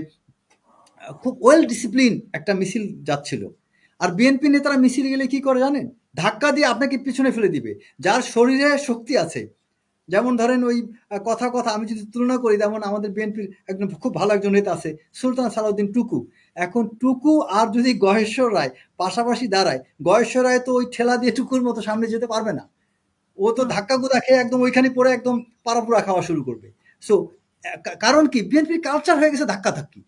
খুব ওয়েল ডিসিপ্লিন একটা মিছিল যাচ্ছিল। আর বিএনপি নেতারা মিছিল গেলে কি করে জানেন? ধাক্কা দিয়ে আপনাকে পিছনে ফেলে দিবে। যার শরীরে শক্তি আছে, যেমন ধরেন ওই কথা আমি যদি তুলনা করি, যেমন আমাদের বিএনপির একজন খুব ভালো একজন নেতা আছে সুলতান সালাউদ্দিন টুকু। এখন টুকু আর যদি গয়েশ্বর রায় পাশাপাশি দাঁড়ায়, গয়েশ্বর রায় তো ওই ঠেলা দিয়ে টুকুর মতো সামনে যেতে পারবে না। ও তো হুম, ধাক্কা গুদা খেয়ে একদম ওইখানে পড়ে একদম পাড়াপোড়া খাওয়া শুরু করবে। সো কারণ কি, বিএনপির কালচার হয়ে গেছে ধাক্কাধাক্কি।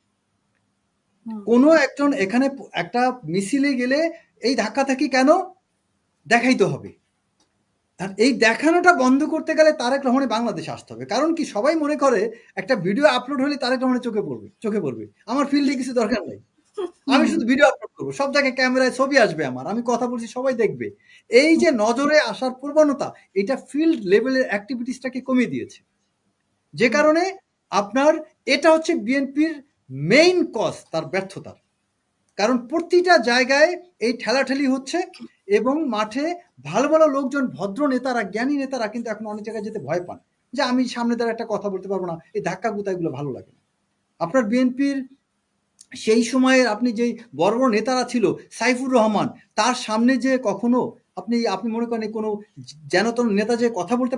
হুম, কোনো একজন এখানে একটা মিছিলে গেলে এই ধাক্কাধাক্কি কেন দেখাইতে হবে। আর এই দেখানোটা বন্ধ করতে গেলে তারেক রহমানের বাংলাদেশে আসতে হবে। কারণ কি, সবাই মনে করে একটা ভিডিও আপলোড হলে তারেক রহমানের চোখে পড়বে। আমার ফিল্ডে কিছু দরকার নাই। আমি হুম, শুধু ভিডিও আপলোড করব। সব জায়গায় ক্যামেরায় ছবি আসবে আমার। আমি কথা বলছি সবাই দেখবে। এই যে নজরে আসার প্রবণতা, এটা ফিল্ড লেভেলের অ্যাক্টিভিটিসটাকে কমিয়ে দিয়েছে। যে হুম, কারণে আপনার এটা হচ্ছে বিএনপির মেইন কজ তার ব্যর্থতার। কারণ প্রতিটা জায়গায় এই ঠেলাঠেলি হচ্ছে এবং মাঠে ভালো ভালো লোকজন, ভদ্র নেতারা, জ্ঞানী নেতারা কিন্তু এখন অনেক জায়গায় যেতে ভয় পান, যে আমি সামনে দ্বারা একটা কথা বলতে পারবো না, এই ধাক্কা গুতা এগুলো ভালো লাগে না। আপনার বিএনপির সেই সময়ের আপনি যেই বড় বড় নেতারা ছিল, সাইফুর রহমান, তার সামনে যে কখনো আপনি আপনি মনে করেন কোনো যেনতন নেতা যে কথা বলতে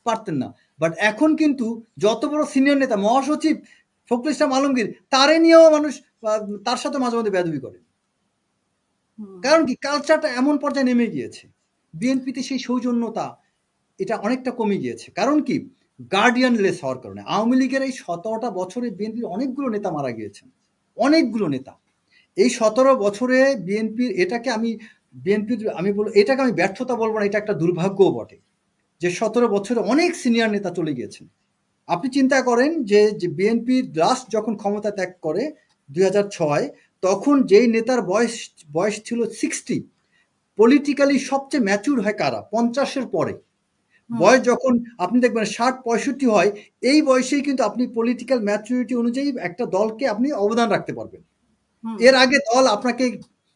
পারতেন না। বাট এখন কিন্তু যত বড় সিনিয়র নেতা, মহাসচিব ফখরুল ইসলাম আলমগীর, তারে নিয়েও মানুষ তার সাথে মাঝে মাঝে বেয়াদবি করে। হুম, কারণ কি, কালচারটা এমন পর্যায়ে নেমে গিয়েছে। বিএনপিতে সেই সৌজন্যতা এটা অনেকটা কমে গিয়েছে। কারণ কি, গার্ডিয়ানলেস হওয়ার কারণে। আওয়ামী লীগের এই ১৭টা বছরে বিএনপির অনেকগুলো নেতা মারা গিয়েছেন। অনেকগুলো নেতা। এই ১৭ বছরে আমি বলব এটাকে আমি ব্যর্থতা বলব না, এটা একটা দুর্ভাগ্যও বটে। যে ১৭ বছরে অনেক সিনিয়র নেতা চলে গিয়েছেন। আপনি চিন্তা করেন যে বিএনপি লাস্ট যখন ক্ষমতা ত্যাগ করে ২০০৬, তখন যেই নেতার বয়স ছিল 60, পলিটিক্যালি সবচেয়ে ম্যাচুর হয় কারা? ৫০-এর পরে। হুম, বয়স যখন আপনি দেখবেন ৬০-৬৫ হয়, এই বয়সেই কিন্তু আপনি পলিটিক্যাল ম্যাচুরিটি অনুযায়ী একটা দলকে আপনি অবদান রাখতে পারবেন। হুম, এর আগে দল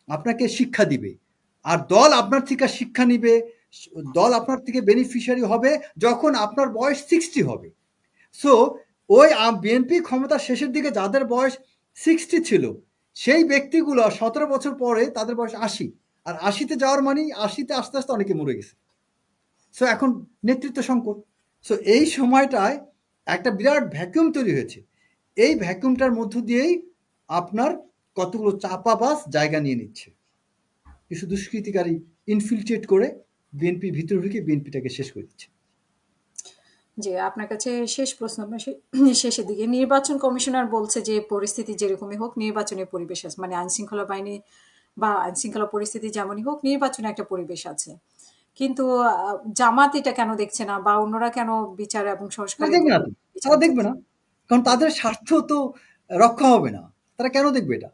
আপনাকে শিক্ষা দিবে। আর দল আপনার থেকে শিক্ষা নিবে, দল আপনার থেকে বেনিফিশিয়ারি হবে যখন আপনার বয়স 60 হবে। সো ওই বিএনপি ক্ষমতার শেষের দিকে যাদের বয়স 60 ছিল, সেই ব্যক্তিগুলো ১৭ বছর পরে তাদের বয়স ৮০। আর ৮০-তে যাওয়ার মানে ৮০-তে আস্তে আস্তে অনেকে মরে গেছে। সো এখন নেতৃত্ব সংকট। সো এই সময়টায় একটা বিরাট ভ্যাকুয়াম তৈরি হয়েছে। এই ভ্যাকুয়ামটার মধ্য দিয়েই আপনার কতগুলো চাপাবাজ জায়গা নিয়ে নিচ্ছে। কিছু দুষ্কৃতিকারী ইনফিলট্রেট করে বিএনপির ভিতরে ঢুকে বিএনপিটাকে শেষ করে দিচ্ছে। জি, আপনার কাছে শেষ প্রশ্ন, আমরা শেষের দিকে। নির্বাচন কমিশনার বলছে যে পরিস্থিতি যেরকমই হোক নির্বাচনের পরিবেশ আছে, মানে আইন শৃঙ্খলা বাহিনী বা আইন শৃঙ্খলা পরিস্থিতি যেমনই হোক নির্বাচনে একটা পরিবেশ আছে। কিন্তু জামাত এটা কেন দেখছে না, বা অন্যরা কেন বিচার এবং তারা সংস্কারের দেখবে না দিকে তো। তারা পিছাতে দেখবে চাচ্ছে? না। কারণ হুম, তাদের স্বার্থ তো রক্ষা হবে না। তারা কেন দেখবে এটা?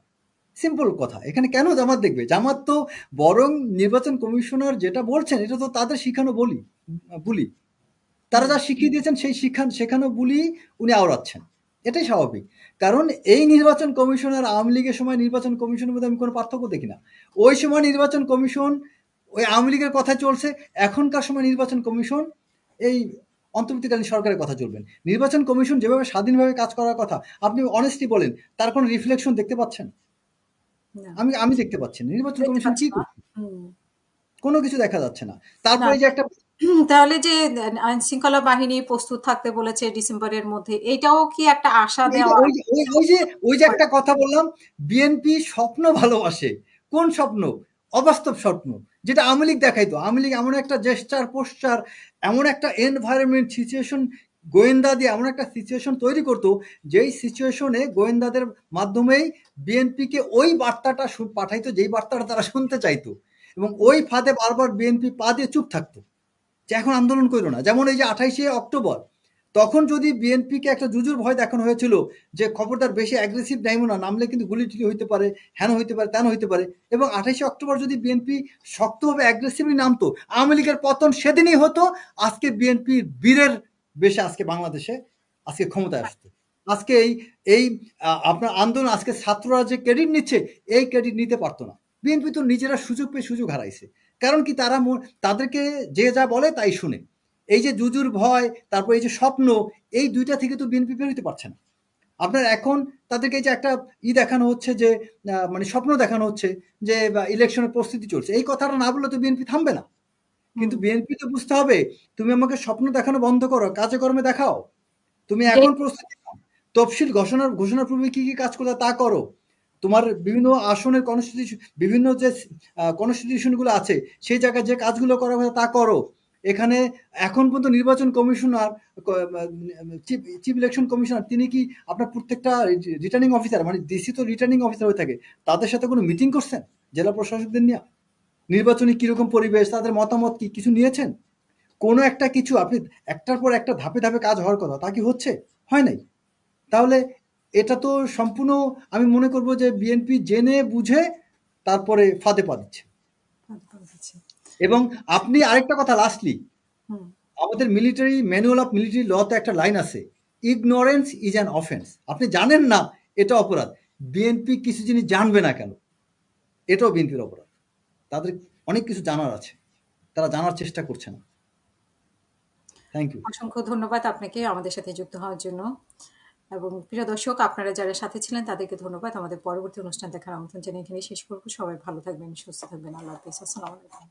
সিম্পল কথা। এখানে কেন জামাত দেখবে? জামাত তো বরং নির্বাচন কমিশনার যেটা বলছেন এটা তো তাদের শিখানো বুলি। তারা হুম, যা শিখিয়ে দিয়েছেন সেই শেখানো বুলি উনি আওড়াচ্ছেন। এটাই স্বাভাবিক। কারণ এই নির্বাচন কমিশন আর আওয়ামী লীগের সময় নির্বাচন কমিশনের মধ্যে আমি কোনো পার্থক্য দেখি না। ওই সময় নির্বাচন কমিশন ওই আওয়ামী লীগের কথায় চলছে, এখনকার সময় নির্বাচন কমিশন এই অন্তর্বর্তীকালীন সরকারের কথা চলবেন। নির্বাচন কমিশন যেভাবে স্বাধীনভাবে কাজ করার কথা, আপনি অনেস্টলি বলেন, তার কোনো রিফ্লেকশন দেখতে পাচ্ছেন? না, আমি দেখতে পাচ্ছি না। নির্বাচন দেখতে কমিশন পাচ্ছি কি না। করছে? হুম, কোনো কিছু দেখা যাচ্ছে না। না, তারপরে যে একটা তাহলে যে আইন শৃঙ্খলা বাহিনী প্রস্তুত থাকতে বলেছে ডিসেম্বরের মধ্যে, এটাও কি একটা আশা এই যে দেওয়া? ওই যে ওই ওই যে ওই যে একটা কথা বললাম, বিএনপি স্বপ্ন ভালোবাসে। কোন স্বপ্ন? অবাস্তব স্বপ্ন। যেটা আওয়ামী লীগ দেখাইতো। আওয়ামী লীগ এমন একটা জেস্চার, পোস্চার, এমন একটা এনভায়রনমেন্ট সিচুয়েশন, গোয়েন্দা দিয়ে এমন একটা সিচুয়েশন তৈরি করতো, যেই সিচুয়েশনে গোয়েন্দাদের মাধ্যমেই বিএনপিকে ওই বার্তাটা পাঠাইতো, যেই বার্তাটা তারা শুনতে চাইতো। এবং ওই ফাঁদে বারবার বিএনপি পা দিয়ে চুপ থাকতো। যে এখন আন্দোলন করো না। যেমন এই যে ২৮শে অক্টোবর, তখন যদি বিএনপিকে একটা জুজুর ভয় দেখানো হয়েছিল যে খবরদার বেশি অ্যাগ্রেসিভ নামো না, নামলে কিন্তু গুলি-টুলি হইতে পারে, হেন হইতে পারে, তেন হইতে পারে। এবং ২৮শে অক্টোবর যদি বিএনপি শক্তভাবে অ্যাগ্রেসিভলি নামতো, আওয়ামী লীগের পতন সেদিনই হতো। আজকে বিএনপির বীরের বেশে আজকে বাংলাদেশে আজকে ক্ষমতায় আসতো। আজকে এই এই আপনার আন্দোলন আজকে ছাত্ররা যে ক্রেডিট নিচ্ছে, এই ক্রেডিট নিতে পারতো না। বিএনপি তো নিজেরা সুযোগ পেয়ে সুযোগ হারাইছে। কারণ কি তারা তাদেরকে যে যা বলে তাই শুনে। এই যে জুজুর ভয়, তারপর এই যে স্বপ্ন, এই ২ টা থেকে তো বিএনপি বের হইতে পারছে না। আপনার এখন তাদেরকে এই যে একটা দেখানো হচ্ছে যে মানে স্বপ্ন দেখানো হচ্ছে যে ইলেকশনের প্রস্তুতি চলছে। এই কথাটা না বললে তো বিএনপি থামবে না। কিন্তু হুম। বিএনপি তো বুঝতে হবে, তুমি আমাকে স্বপ্ন দেখানো বন্ধ করো, কাজে কর্মে দেখাও। তুমি ডে এখন প্রস্তুতি নাও। তফসিল ঘোষণার পূর্বে কি কাজ করতে তা করো। তোমার বিভিন্ন আসনের বিভিন্ন যে কনস্টিটিউশন গুলো আছে, সেই জায়গায় যে কাজগুলো করার কথা তা করো। এখানে এখন পর্যন্ত নির্বাচন কমিশনার, চিফ ইলেকশন কমিশনার, তিনি কি আপনার প্রত্যেকটা রিটার্নিং অফিসার, মানে ডিসি তো রিটার্নিং অফিসার হয়ে থাকে, তাদের সাথে কোনো মিটিং করছেন জেলা প্রশাসকদের নিয়ে? নির্বাচনী কিরকম পরিবেশ, তাদের মতামত কি কিছু নিয়েছেন? কোনো একটা কিছু আপনি একটার পর একটা ধাপে ধাপে কাজ হওয়ার কথা, তা কি হচ্ছে? হয় নাই। তাহলে এটা তো সম্পূর্ণ, আমি মনে করব যে বিএনপি জেনে বুঝে তারপরে ফাঁদে পা দিচ্ছে। আচ্ছা। এবং আপনি আরেকটা কথা লাস্টলি, হুম। আমাদের মিলিটারি ম্যানুয়াল অফ মিলিটারি লতে একটা লাইন আছে, ইগনোরেন্স ইজ অ্যান অফেন্স। আপনি জানেন না, এটা অপরাধ। বিএনপি কিছু জিনিস জানবে না কেন? এটাও বিএনপির অপরাধ। তাদের অনেক কিছু জানার আছে, তারা জানার চেষ্টা করছে না। Thank you. অসংখ্য ধন্যবাদ আপনাকে আমাদের সাথে যুক্ত হওয়ার জন্য। এবং প্রিয় দর্শক, আপনারা যারা সাথে ছিলেন তাদেরকে ধন্যবাদ। আমাদের পরবর্তী অনুষ্ঠান দেখার আমন্ত্রণ জানিয়ে এখানেই শেষ করব। সবাই ভালো থাকবেন, সুস্থ থাকবেন। আল্লাহ হাফেজ। আসসালামু আলাইকুম।